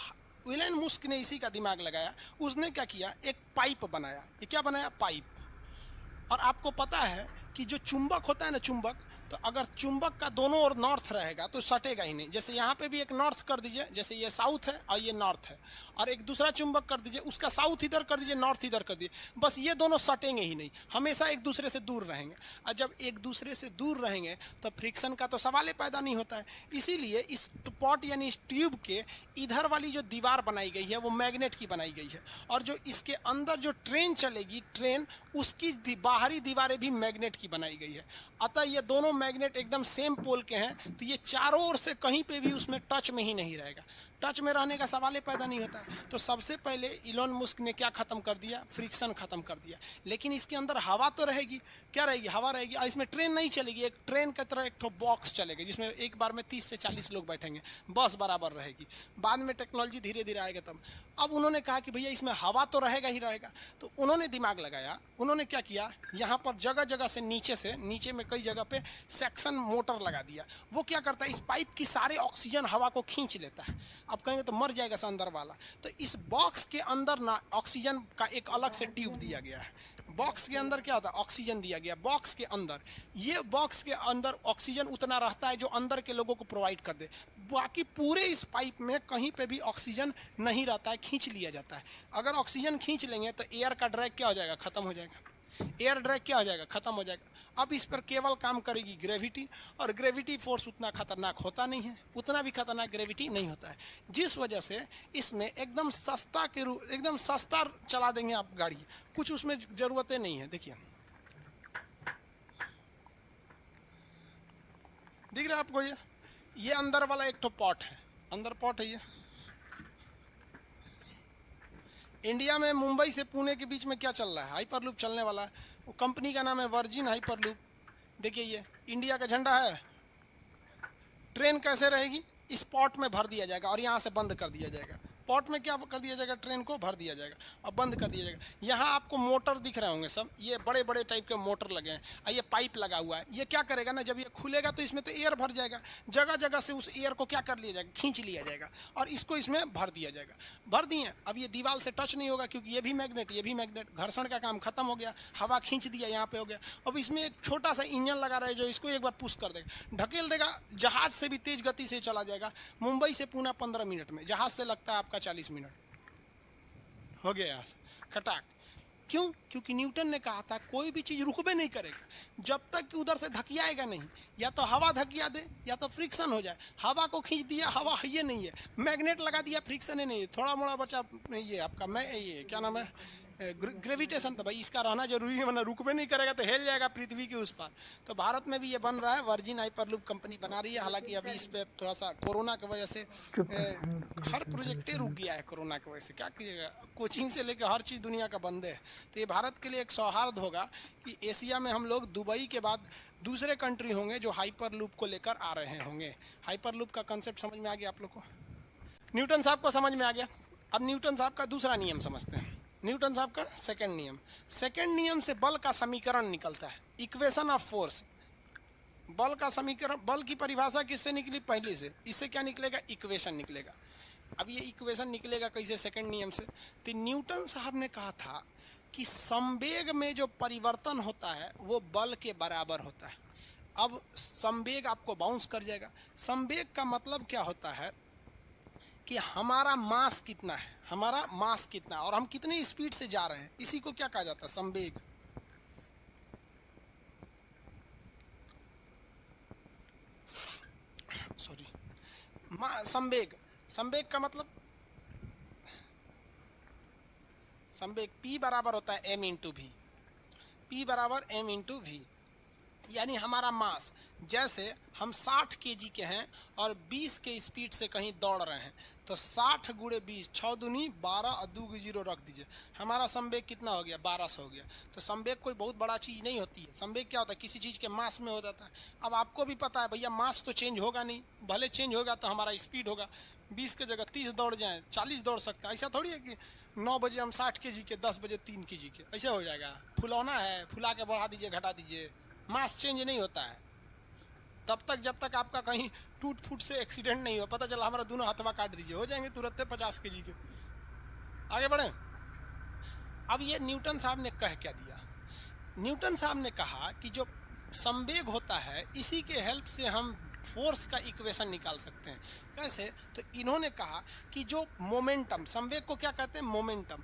इलोन मस्क ने इसी का दिमाग लगाया। उसने क्या किया? एक पाइप बनाया। ये क्या बनाया? पाइप। और आपको पता है कि जो चुंबक होता है ना, चुंबक, तो अगर चुंबक का दोनों ओर नॉर्थ रहेगा तो सटेगा ही नहीं। जैसे यहाँ पे भी एक नॉर्थ कर दीजिए, जैसे ये साउथ है और ये नॉर्थ है, और एक दूसरा चुंबक कर दीजिए, उसका साउथ इधर कर दीजिए, नॉर्थ इधर कर दीजिए, बस ये दोनों सटेंगे ही नहीं, हमेशा एक दूसरे से दूर रहेंगे। और जब एक दूसरे से दूर रहेंगे तो फ्रिक्शन का तो सवाल ही पैदा नहीं होता है। इसीलिए इस पॉट यानी इस ट्यूब के इधर वाली जो दीवार बनाई गई है वो मैग्नेट की बनाई गई है, और जो इसके अंदर जो ट्रेन चलेगी, ट्रेन, उसकी बाहरी दीवारें भी मैग्नेट की बनाई गई है। अतः ये दोनों मैग्नेट एकदम सेम पोल के हैं तो ये चारों ओर से कहीं पे भी उसमें टच में ही नहीं रहेगा, टच में रहने का सवाल ही पैदा नहीं होता है। तो सबसे पहले इलॉन मस्क ने क्या ख़त्म कर दिया, फ्रिक्शन ख़त्म कर दिया। लेकिन इसके अंदर हवा तो रहेगी, क्या रहेगी, हवा रहेगी, और इसमें ट्रेन नहीं चलेगी, एक ट्रेन की तरह एक तो बॉक्स चलेगा जिसमें एक बार में 30 से 40 लोग बैठेंगे, बस बराबर रहेगी। बाद में टेक्नोलॉजी धीरे धीरे आएगा तब। अब उन्होंने कहा कि भैया इसमें हवा तो रहेगा ही रहेगा, तो उन्होंने दिमाग लगाया, उन्होंने क्या किया, यहाँ पर जगह जगह से नीचे में कई जगह पे सेक्शन मोटर लगा दिया। वो क्या करता है, इस पाइप की सारे ऑक्सीजन हवा को खींच लेता है। अब कहेंगे तो मर जाएगा अंदर वाला, तो इस बॉक्स के अंदर ना ऑक्सीजन का एक अलग से ट्यूब दिया गया है। बॉक्स के अंदर क्या होता है, ऑक्सीजन दिया गया बॉक्स के अंदर। ये बॉक्स के अंदर ऑक्सीजन उतना रहता है जो अंदर के लोगों को प्रोवाइड कर दे, बाकी पूरे इस पाइप में कहीं पे भी ऑक्सीजन नहीं रहता है, खींच लिया जाता है। अगर ऑक्सीजन खींच लेंगे तो एयर का ड्रैग क्या हो जाएगा, खत्म हो जाएगा, एयर ड्रैग क्या हो जाएगा, खत्म हो जाएगा। अब इस पर केवल काम करेगी ग्रेविटी, और ग्रेविटी फोर्स उतना खतरनाक होता नहीं है, उतना भी खतरनाक ग्रेविटी नहीं होता है, जिस वजह से इसमें एकदम सस्ता के रूप, एकदम सस्ता चला देंगे आप गाड़ी, कुछ उसमें ज़रूरतें नहीं है। देखिए दिख रहा है आपको, ये अंदर वाला एक तो पॉट है, अंदर पॉट है। ये इंडिया में मुंबई से पुणे के बीच में क्या चल रहा है, हाइपरलूप चलने वाला है। वो कंपनी का नाम है वर्जिन हाइपरलूप। देखिए ये इंडिया का झंडा है। ट्रेन कैसे रहेगी, इस पॉट में भर दिया जाएगा और यहाँ से बंद कर दिया जाएगा। पॉट में क्या कर दिया जाएगा, ट्रेन को भर दिया जाएगा और बंद कर दिया जाएगा। यहाँ आपको मोटर दिख रहे होंगे सब, ये बड़े बड़े टाइप के मोटर लगे हैं और ये पाइप लगा हुआ है। ये क्या करेगा ना, जब ये खुलेगा तो इसमें तो एयर भर जाएगा, जगह जगह से उस एयर को क्या कर लिया जाएगा, खींच लिया जाएगा और इसको इसमें भर दिया जाएगा। भर दिए, अब ये दीवार से टच नहीं होगा क्योंकि ये भी मैग्नेट, ये भी मैग्नेट, घर्षण का काम खत्म हो गया, हवा खींच दिया यहाँ पे हो गया। अब इसमें एक छोटा सा इंजन लगा रहा है जो इसको एक बार पुश कर देगा, ढकेल देगा, जहाज से भी तेज गति से चला जाएगा। मुंबई से पुणे 15 मिनट में, जहाज से लगता है आपका 40 मिनट, हो गया यहाँ से खटाक। क्यों, क्योंकि न्यूटन ने कहा था कोई भी चीज़ रुकबे नहीं करेगा जब तक कि उधर से धकियाएगा नहीं, या तो हवा धकिया दे या तो फ्रिक्शन हो जाए। हवा को खींच दिया, हवा ये नहीं है, मैग्नेट लगा दिया, फ्रिक्शन ही नहीं है, थोड़ा मोड़ा बचा ये आपका, मैं ये क्या नाम है, ग्रेविटेशन। तो भाई इसका रहना जरूरी है, वरना रुकबे नहीं करेगा तो हिल जाएगा पृथ्वी के उस पार। तो भारत में भी ये बन रहा है, वर्जिन हाइपरलूप कंपनी बना रही है। हालांकि अभी इस पर थोड़ा सा कोरोना की वजह से हर प्रोजेक्ट रुक गया है, कोरोना की वजह से क्या कीजिएगा, कोचिंग से लेकर हर चीज़ दुनिया का बंद है। तो ये भारत के लिए एक सौहार्द होगा कि एशिया में हम लोग दुबई के बाद दूसरे कंट्री होंगे जो हाइपरलूप को लेकर आ रहे होंगे। हाइपरलूप का कंसेप्ट समझ में आ गया आप लोग को, न्यूटन साहब को समझ में आ गया। अब न्यूटन साहब का दूसरा नियम समझते हैं, न्यूटन साहब का सेकंड नियम। सेकंड नियम से बल का समीकरण निकलता है, इक्वेशन ऑफ फोर्स। बल का समीकरण, बल की परिभाषा किससे निकली, पहले से, इससे क्या निकलेगा, इक्वेशन निकलेगा। अब ये इक्वेशन निकलेगा कैसे, सेकंड नियम से। तो न्यूटन साहब ने कहा था कि संवेग में जो परिवर्तन होता है वो बल के बराबर होता है। अब संवेग आपको बाउंस कर जाएगा। संवेग का मतलब क्या होता है कि हमारा मास कितना है, हमारा मास कितना है और हम कितनी स्पीड से जा रहे हैं, इसी को क्या कहा जाता है, संवेग। सॉरी, संवेग, संवेग का मतलब, संवेग P बराबर होता है m इंटू वी, P बराबर m इंटू वी। यानी हमारा मास, जैसे हम 60 kg के हैं और 20 के स्पीड से कहीं दौड़ रहे हैं, तो 60 गुणे 20, 6 दूनी 12 और 2 0 रख दीजिए, हमारा संवेग कितना हो गया, 1200 हो गया। तो संवेग कोई बहुत बड़ा चीज़ नहीं होती है। संवेग क्या होता है, किसी चीज़ के मास में हो जाता है। अब आपको भी पता है भैया, मास तो चेंज होगा नहीं, भले चेंज होगा तो हमारा स्पीड होगा। 20 के जगह 30 दौड़ जाए, 40 दौड़ सकता है। ऐसा थोड़ी है कि 9 बजे हम 60 kg के, 10 बजे 3 kg के, ऐसे हो जाएगा। फुलौना है, फुला के बढ़ा दीजिए, घटा दीजिए, मास चेंज नहीं होता है तब तक जब तक आपका कहीं टूट फूट से एक्सीडेंट नहीं हो। पता चला हमारा दोनों हथवा काट दीजिए, हो जाएंगे तुरंत 50 kg के। आगे बढ़े। अब ये न्यूटन साहब ने कह क्या दिया, न्यूटन साहब ने कहा कि जो संवेग होता है इसी के हेल्प से हम फोर्स का इक्वेशन निकाल सकते हैं। कैसे, तो इन्होंने कहा कि जो मोमेंटम, संवेग को क्या कहते हैं, momentum,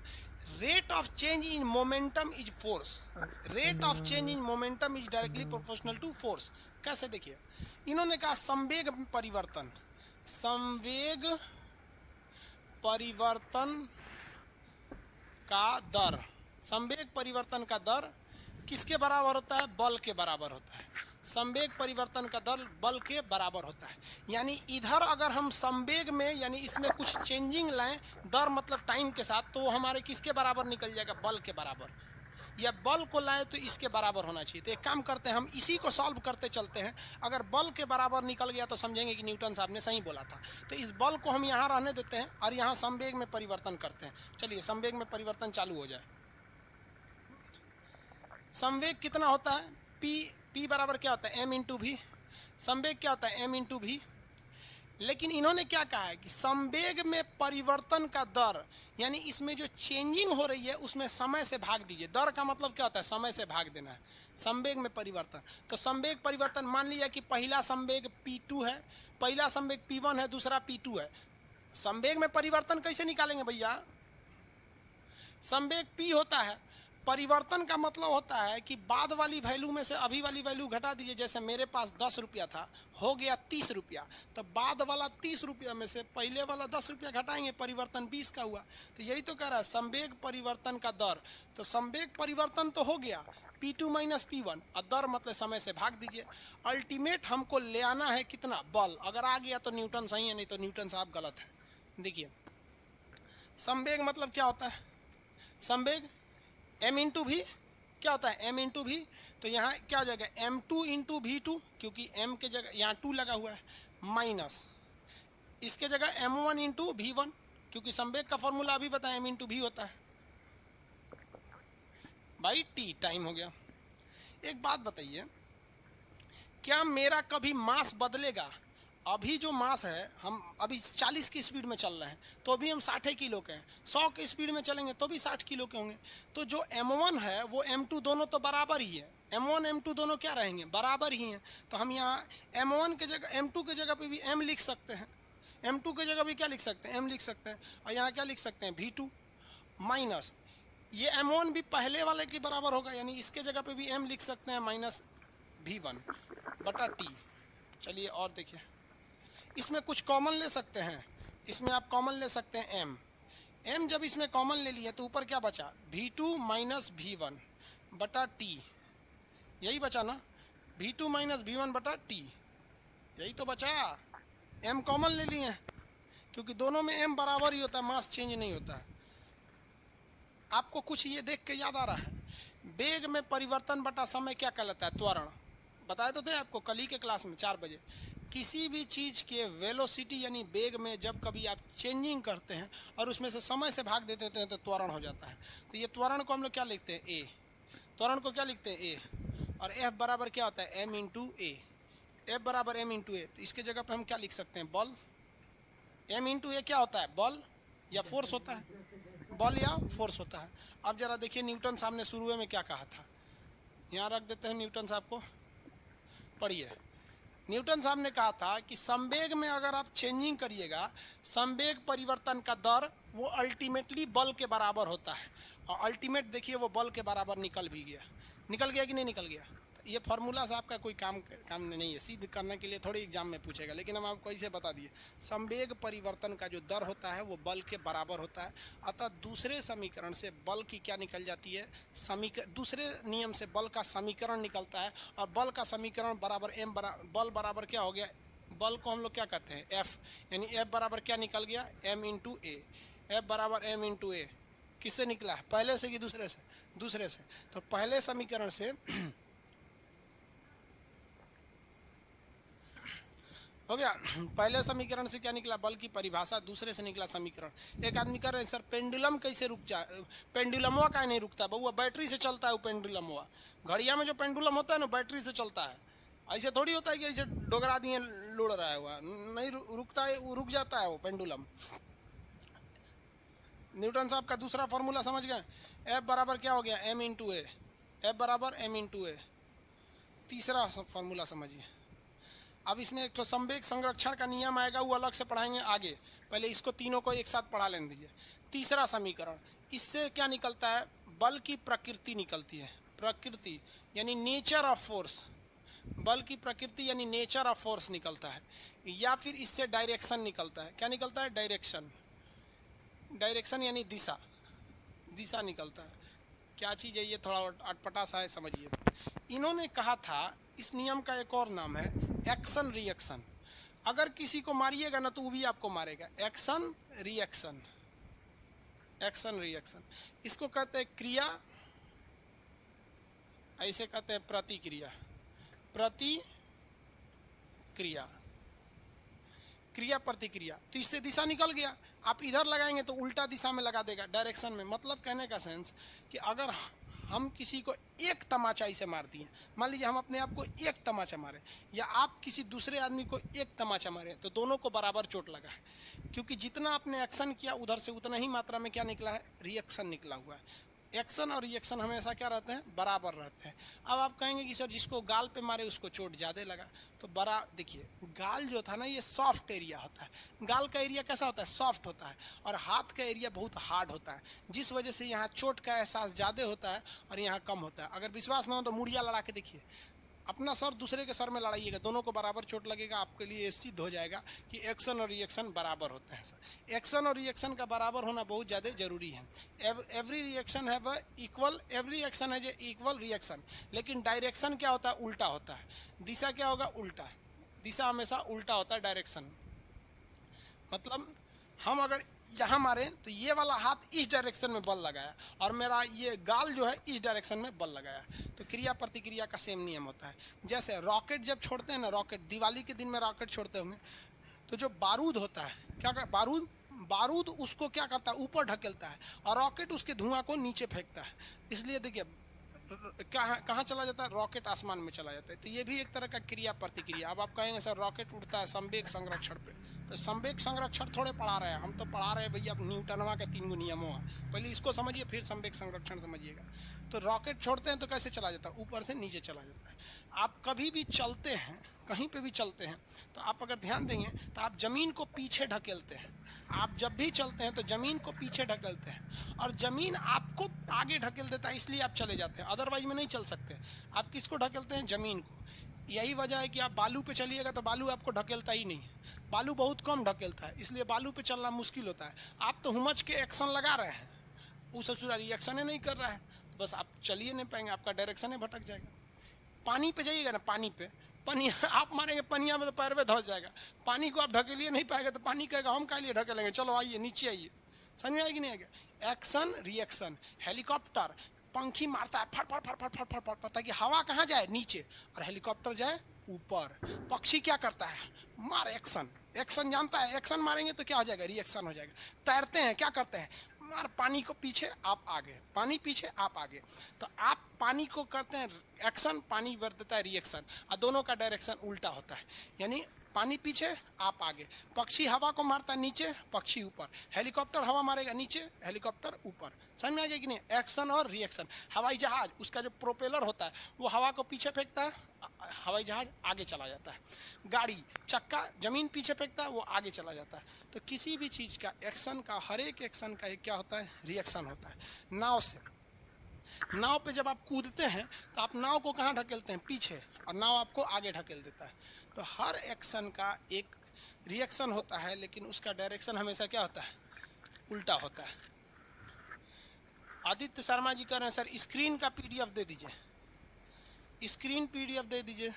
rate of change in momentum is force, rate of change in momentum is directly proportional to force. कैसे, देखिए इन्होंने कहा संवेग परिवर्तन, संवेग परिवर्तन का दर, संवेग परिवर्तन का दर किसके बराबर होता है, बल के बराबर होता है। संवेग परिवर्तन का दर बल के बराबर होता है। यानी इधर अगर हम संवेग में यानी इसमें कुछ चेंजिंग लाएं दर मतलब टाइम के साथ, तो वो हमारे किसके बराबर निकल जाएगा, बल के बराबर। या बल को लाएं तो इसके बराबर होना चाहिए। तो एक काम करते हैं, हम इसी को सॉल्व करते चलते हैं। अगर बल के बराबर निकल गया तो समझेंगे कि न्यूटन साहब ने सही बोला था। तो इस बल को हम यहाँ रहने देते हैं और यहाँ संवेग में परिवर्तन करते हैं। चलिए संवेग में परिवर्तन चालू हो जाए। संवेग कितना होता है, p बराबर क्या होता है, m इंटू भी। संवेग क्या होता है, m इंटू भी। लेकिन इन्होंने क्या कहा है कि संवेग में परिवर्तन का दर, यानी इसमें जो चेंजिंग हो रही है उसमें समय से भाग दीजिए। दर का मतलब क्या होता है, समय से भाग देना है। संवेग में परिवर्तन, तो संवेग परिवर्तन मान लिया कि पहला संवेग p2 है, पहला संवेग p1 है, दूसरा p2 है। संवेग में परिवर्तन कैसे निकालेंगे भैया, संवेग p होता है, परिवर्तन का मतलब होता है कि बाद वाली वैल्यू में से अभी वाली वैल्यू घटा दीजिए। जैसे मेरे पास 10 रुपया था, हो गया 30 रुपया, तो बाद वाला 30 रुपया में से पहले वाला 10 रुपया घटाएंगे, परिवर्तन 20 का हुआ। तो यही तो कह रहा है संवेग परिवर्तन का दर। तो संवेग परिवर्तन तो हो गया p2 माइनस p1, और दर मतलब समय से भाग दीजिए। अल्टीमेट हमको ले आना है कितना, बल। अगर आ गया तो न्यूटन सही है, नहीं तो न्यूटन साहब गलत है। देखिए संवेग मतलब क्या होता है, संवेग m इंटू भी क्या होता है, m इंटू भी। तो यहाँ क्या हो जाएगा, m2 इंटू v2, क्योंकि m के जगह यहाँ 2 लगा हुआ है, माइनस इसके जगह m1 इंटू v1, क्योंकि संवेग का फॉर्मूला अभी बताया m इंटू भी होता है बाई t। टाइम हो गया। एक बात बताइए, क्या मेरा कभी मास बदलेगा? अभी जो मास है, हम अभी 40 की स्पीड में चल रहे हैं तो अभी हम 60 किलो के हैं, 100 की स्पीड में चलेंगे तो भी 60 किलो के होंगे। तो जो m1 है वो m2 दोनों तो बराबर ही है, m1 m2 दोनों क्या रहेंगे, बराबर ही हैं। तो हम यहाँ m1 के जगह m2 के जगह पे भी m लिख सकते हैं, m2 के जगह भी क्या लिख सकते हैं, m लिख सकते हैं, और यहाँ क्या लिख सकते हैं, v2 माइनस ये m1 भी पहले वाले के बराबर होगा, यानी इसके जगह पे भी m लिख सकते हैं, माइनस v1 बटा t। चलिए और देखिए, इसमें कुछ कॉमन ले सकते हैं, इसमें आप कॉमन ले सकते हैं m जब इसमें कॉमन ले लिए तो ऊपर क्या बचा, v2 माइनस v1 बटा t। यही बचा ना, v2 माइनस v1 बटा t, यही तो बचा। m कॉमन ले लिए, क्योंकि दोनों में m बराबर ही होता है, मास चेंज नहीं होता है। आपको कुछ ये देख के याद आ रहा है, वेग में परिवर्तन बटा समय क्या कहलाता है, त्वरण। बताए तो थे आपको कल ही के क्लास में 4 बजे। किसी भी चीज़ के वेलोसिटी यानी वेग में जब कभी आप चेंजिंग करते हैं और उसमें से समय से भाग देते हैं तो त्वरण हो जाता है। तो ये त्वरण को हम लोग क्या लिखते हैं, ए। त्वरण को क्या लिखते हैं, ए। और एफ बराबर क्या होता है, एम इंटू ए। एफ बराबर एम इंटू ए। तो इसके जगह पे हम क्या लिख सकते हैं, बल। एम इंटू ए क्या होता है, बल या फोर्स होता है, बल या फोर्स होता है। अब जरा देखिए न्यूटन साहब ने शुरू में क्या कहा था, यहाँ रख देते हैं न्यूटन साहब को, पढ़िए। न्यूटन साहब ने कहा था कि संवेग में अगर आप चेंजिंग करिएगा, संवेग परिवर्तन का दर वो अल्टीमेटली बल के बराबर होता है। और अल्टीमेट देखिए वो बल के बराबर निकल भी गया, निकल गया कि नहीं निकल गया। तो ये फार्मूला से आपका कोई काम नहीं है, सिद्ध करने के लिए थोड़ी एग्जाम में पूछेगा, लेकिन हम आपको इसे बता दिए, संवेग परिवर्तन का जो दर होता है वो बल के बराबर होता है। अतः दूसरे समीकरण से बल की क्या निकल जाती है, दूसरे नियम से बल का समीकरण निकलता है। और बल का समीकरण बराबर बल बराबर क्या हो गया, बल को हम लोग क्या कहते हैं, एफ। यानी एफ बराबर क्या निकल गया, एम इंटू ए। एफ बराबर एम इंटू ए किससे निकला है, पहले से कि दूसरे से, दूसरे से। तो पहले समीकरण से हो गया, पहले समीकरण से क्या निकला, बल की परिभाषा, दूसरे से निकला समीकरण। एक आदमी कर रहे हैं सर पेंडुलम कैसे रुक जाए, पेंडुलमवा का नहीं रुकता बउआ, बैटरी से चलता है वो पेंडुलमवा। घड़िया में जो पेंडुलम होता है ना बैटरी से चलता है, ऐसे थोड़ी होता है कि ऐसे डोगरा दिए लोड़ रहा है, हुआ नहीं रुकता है, वो रुक जाता है वो पेंडुलम। न्यूटन साहब का दूसरा फॉर्मूला समझ गए, एफ बराबर क्या हो गया, एम इंटू ए। एफ बराबर एम इंटू ए। तीसरा फॉर्मूला समझिए। अब इसमें एक तो संवेग संरक्षण का नियम आएगा, वो अलग से पढ़ाएंगे आगे, पहले इसको तीनों को एक साथ पढ़ा लेने दीजिए। तीसरा समीकरण, इससे क्या निकलता है, बल की प्रकृति निकलती है। प्रकृति यानी नेचर ऑफ फोर्स, बल की प्रकृति यानी नेचर ऑफ फोर्स निकलता है। या फिर इससे डायरेक्शन निकलता है, क्या निकलता है, डायरेक्शन। डायरेक्शन यानी दिशा, दिशा निकलता है। क्या चीज़ है ये, थोड़ा अटपटा सा है, समझिए। इन्होंने कहा था इस नियम का एक और नाम है एक्शन रिएक्शन। अगर किसी को मारिएगा ना तो वो भी आपको मारेगा। एक्शन रिएक्शन, एक्शन रिएक्शन, इसको कहते हैं क्रिया, ऐसे कहते हैं प्रतिक्रिया। प्रतिक्रिया, क्रिया प्रतिक्रिया। तो इससे दिशा निकल गया, आप इधर लगाएंगे तो उल्टा दिशा में लगा देगा, डायरेक्शन में। मतलब कहने का सेंस कि अगर हम किसी को एक तमाचा इसे मार दिए, मान लीजिए हम अपने आप को एक तमाचा मारे, या आप किसी दूसरे आदमी को एक तमाचा मारे, तो दोनों को बराबर चोट लगा है, क्योंकि जितना आपने एक्शन किया उधर से उतना ही मात्रा में क्या निकला है, रिएक्शन निकला हुआ है। एक्शन और रिएक्शन हमेशा क्या रहते हैं, बराबर रहते हैं। अब आप कहेंगे कि सर जिसको गाल पे मारे उसको चोट ज़्यादा लगा, तो बड़ा देखिए, गाल जो था ना ये सॉफ्ट एरिया होता है, गाल का एरिया कैसा होता है, सॉफ्ट होता है, और हाथ का एरिया बहुत हार्ड होता है, जिस वजह से यहाँ चोट का एहसास ज़्यादा होता है और यहाँ कम होता है। अगर विश्वास ना हो तो मुड़िया लड़ा के देखिए, अपना सर दूसरे के सर में लड़ाइएगा, दोनों को बराबर चोट लगेगा, आपके लिए सिद्ध हो जाएगा कि एक्शन और रिएक्शन बराबर होते हैं। सर एक्शन और रिएक्शन का बराबर होना बहुत ज़्यादा जरूरी है। एवरी रिएक्शन है वह इक्वल, एवरी एक्शन है जो इक्वल रिएक्शन, लेकिन डायरेक्शन क्या होता है, उल्टा होता है। दिशा क्या होगा, उल्टा, दिशा हमेशा उल्टा होता है डायरेक्शन। मतलब हम अगर यहाँ मारे तो ये वाला हाथ इस डायरेक्शन में बल लगाया और मेरा ये गाल जो है इस डायरेक्शन में बल लगाया, तो क्रिया प्रतिक्रिया का सेम नियम होता है। जैसे रॉकेट जब छोड़ते हैं ना, रॉकेट दिवाली के दिन में रॉकेट छोड़ते होंगे, तो जो बारूद होता है क्या कर, बारूद उसको क्या करता है, ऊपर ढकेलता है, और रॉकेट उसके धुआं को नीचे फेंकता है। इसलिए देखिए कहाँ चला जाता है, रॉकेट आसमान में चला जाता है। तो ये भी एक तरह का क्रिया प्रतिक्रिया। अब आप कहेंगे सर रॉकेट उड़ता है संवेग संरक्षण पे, तो संवेग संरक्षण थोड़े पढ़ा रहे हैं हम, तो पढ़ा रहे हैं भैया न्यूटनवा के 3 नियमों। पहले इसको समझिए फिर संवेग संरक्षण समझिएगा। तो रॉकेट छोड़ते हैं तो कैसे चला जाता है, ऊपर से नीचे चला जाता है। आप कभी भी चलते हैं, कहीं पे भी चलते हैं, तो आप अगर ध्यान देंगे तो आप ज़मीन को पीछे ढकेलते हैं। आप जब भी चलते हैं तो ज़मीन को पीछे ढकेलते हैं, और ज़मीन आपको आगे ढकेल देता है, इसलिए आप चले जाते हैं, अदरवाइज में नहीं चल सकते। आप किसको ढकेलते हैं, ज़मीन को। यही वजह है कि आप बालू पे चलिएगा तो बालू आपको ढकेलता ही नहीं है, बालू बहुत कम ढकेलता है, इसलिए बालू पे चलना मुश्किल होता है। आप तो हुमच के एक्शन लगा रहे हैं, वो ससुरा रिएक्शन ही नहीं कर रहा है, तो बस आप चलिए नहीं पाएंगे, आपका डायरेक्शन ही भटक जाएगा। पानी पे जाइएगा ना, पानी पे, पानी आप मारेंगे पनिया में तो पैर में धंस जाएगा, पानी को आप ढकेलिए नहीं पाएगा, तो पानी कहेगा हम क्या लिए ढकेलेंगे, चलो आइए नीचे आइए। समझ में आएगी नहीं आएगा। एक्शन रिएक्शन, हेलीकॉप्टर पंखी मारता है फट फट फट फट फट फट फट, ताकि हवा कहाँ जाए, नीचे, और हेलीकॉप्टर जाए ऊपर। पक्षी क्या करता है, मार एक्शन, एक्शन जानता है, एक्शन मारेंगे तो क्या हो जाएगा, रिएक्शन हो जाएगा। तैरते हैं क्या करते हैं, मार पानी को पीछे आप आगे, पानी पीछे आप आगे, तो आप पानी को करते हैं एक्शन, पानी कर देता है रिएक्शन, और दोनों का डायरेक्शन उल्टा होता है, यानी पानी पीछे आप आगे। पक्षी हवा को मारता है नीचे, पक्षी ऊपर। हेलीकॉप्टर हवा मारेगा नीचे, हेलीकॉप्टर ऊपर। समझ में आ गया कि नहीं, एक्शन और रिएक्शन। हवाई जहाज, उसका जो प्रोपेलर होता है वो हवा को पीछे फेंकता है, हवाई जहाज आगे चला जाता है। गाड़ी चक्का जमीन पीछे फेंकता है, वो आगे चला जाता है। तो किसी भी चीज़ का एक्शन का, हर एक एक्शन का एक क्या होता है, रिएक्शन होता है। नाव से, नाव पे जब आप कूदते हैं तो आप नाव को कहाँ ढकेलते हैं, पीछे, और नाव आपको आगे ढकेल देता है। तो हर एक्शन का एक रिएक्शन होता है, लेकिन उसका डायरेक्शन हमेशा क्या होता है, उल्टा होता है। आदित्य शर्मा जी कह रहे हैं सर स्क्रीन का पीडीएफ दे दीजिए, स्क्रीन पीडीएफ दे दीजिए।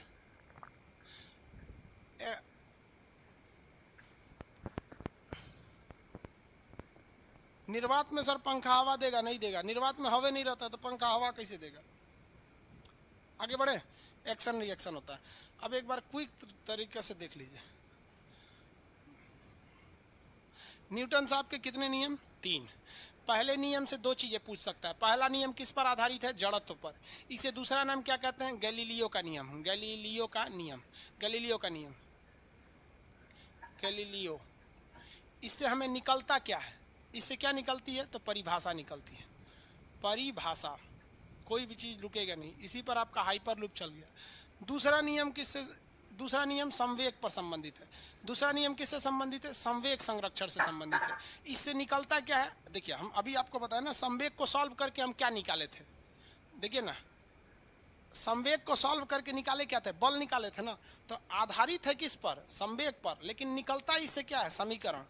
निर्वात में सर पंखा हवा देगा, नहीं देगा, निर्वात में हवा नहीं रहता तो पंखा हवा कैसे देगा। आगे बढ़े, एक्शन रिएक्शन होता है। अब एक बार क्विक तरीके से देख लीजिए, न्यूटन साहब के कितने नियम, 3। पहले नियम से 2 चीज़ें पूछ सकता है। पहला नियम किस पर आधारित है, जड़त्व पर। इसे दूसरा नाम क्या कहते हैं, गैलीलियो का नियम, गैलीलियो का नियम, गैलीलियो का नियम, गैलीलियो। इससे हमें निकलता क्या है, इससे क्या निकलती है, तो परिभाषा निकलती है, परिभाषा। कोई भी चीज़ रुकेगा नहीं, इसी पर आपका हाइपर लूप चल गया। दूसरा नियम किससे, दूसरा नियम संवेग पर संबंधित है। दूसरा नियम किससे संबंधित है, संवेग संरक्षण से संबंधित है। इससे निकलता क्या है, देखिए हम अभी आपको बताया ना, संवेग को सॉल्व करके हम क्या निकाले थे, देखिए ना, संवेग को सॉल्व करके निकाले क्या थे, बल निकाले थे ना। तो आधारित है किस पर, संवेग पर, लेकिन निकलता इससे क्या है, समीकरण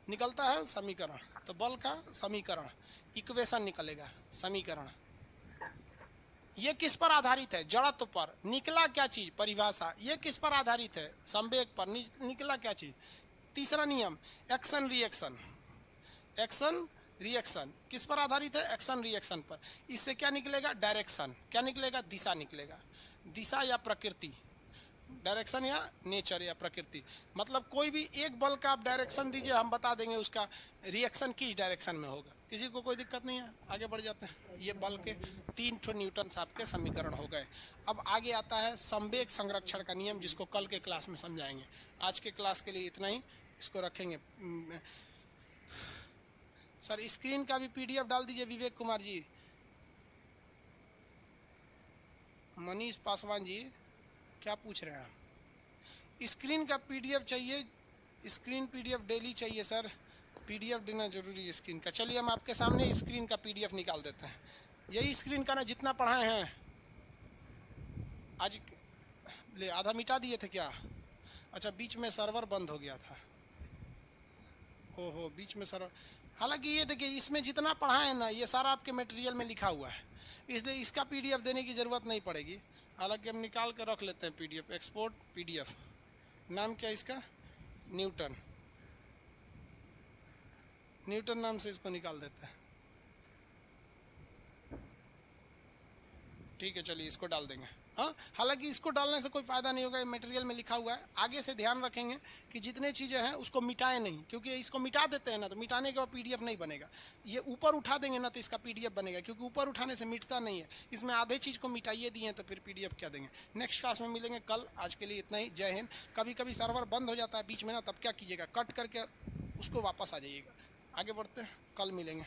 निकलता है, समीकरण। तो बल का समीकरण, इक्वेशन निकलेगा, समीकरण, ये किस पर आधारित है? जड़त्व पर। निकला क्या चीज? परिभाषा। ये किस पर आधारित है? संवेग पर। निकला क्या चीज? तीसरा नियम एक्शन रिएक्शन। एक्शन रिएक्शन किस पर आधारित है? एक्शन रिएक्शन पर। इससे क्या निकलेगा? डायरेक्शन। क्या निकलेगा? दिशा निकलेगा। दिशा या प्रकृति, डायरेक्शन या नेचर या प्रकृति। मतलब कोई भी एक बल का आप डायरेक्शन दीजिए, हम बता देंगे उसका रिएक्शन किस डायरेक्शन में होगा। किसी को कोई दिक्कत नहीं है? आगे बढ़ जाते हैं। ये बल के 3 ठो न्यूटन आपके समीकरण हो गए। अब आगे आता है संवेग संरक्षण का नियम, जिसको कल के क्लास में समझाएंगे। आज के क्लास के लिए इतना ही, इसको रखेंगे। सर स्क्रीन का भी पीडीएफ डाल दीजिए विवेक कुमार जी। मनीष पासवान जी क्या पूछ रहे हैं आप? स्क्रीन का पीडीएफ चाहिए? स्क्रीन पीडीएफ डेली चाहिए सर, पीडीएफ देना जरूरी है स्क्रीन का। चलिए हम आपके सामने स्क्रीन का पीडीएफ निकाल देते हैं। यही स्क्रीन का ना जितना पढ़ाए हैं आज। ले आधा मिटा दिए थे क्या? अच्छा बीच में सर्वर बंद हो गया था। ओहो बीच में सर्वर। हालांकि ये देखिए इसमें जितना पढ़ाए हैं ना ये सारा आपके मटेरियल में लिखा हुआ है, इसलिए इसका पीडीएफ देने की ज़रूरत नहीं पड़ेगी। हालांकि हम निकाल कर रख लेते हैं पीडीएफ। एक्सपोर्ट पीडीएफ, नाम क्या है इसका? न्यूटन। न्यूटन नाम से इसको निकाल देते हैं। ठीक है चलिए इसको डाल देंगे। हाँ हालांकि इसको डालने से कोई फ़ायदा नहीं होगा, ये मटेरियल में लिखा हुआ है। आगे से ध्यान रखेंगे कि जितने चीज़ें हैं उसको मिटाएं नहीं, क्योंकि इसको मिटा देते हैं ना तो मिटाने के बाद पीडीएफ नहीं बनेगा। ये ऊपर उठा देंगे ना तो इसका पीडीएफ बनेगा, क्योंकि ऊपर उठाने से मिटता नहीं है। इसमें आधे चीज़ को मिटाइए दिए तो फिर पीडीएफ क्या देंगे। नेक्स्ट क्लास में मिलेंगे कल। आज के लिए इतना ही। जय हिंद। कभी कभी सर्वर बंद हो जाता है बीच में ना, तब क्या कीजिएगा, कट करके उसको वापस आ जाइएगा। आगे बढ़ते हैं, कल मिलेंगे।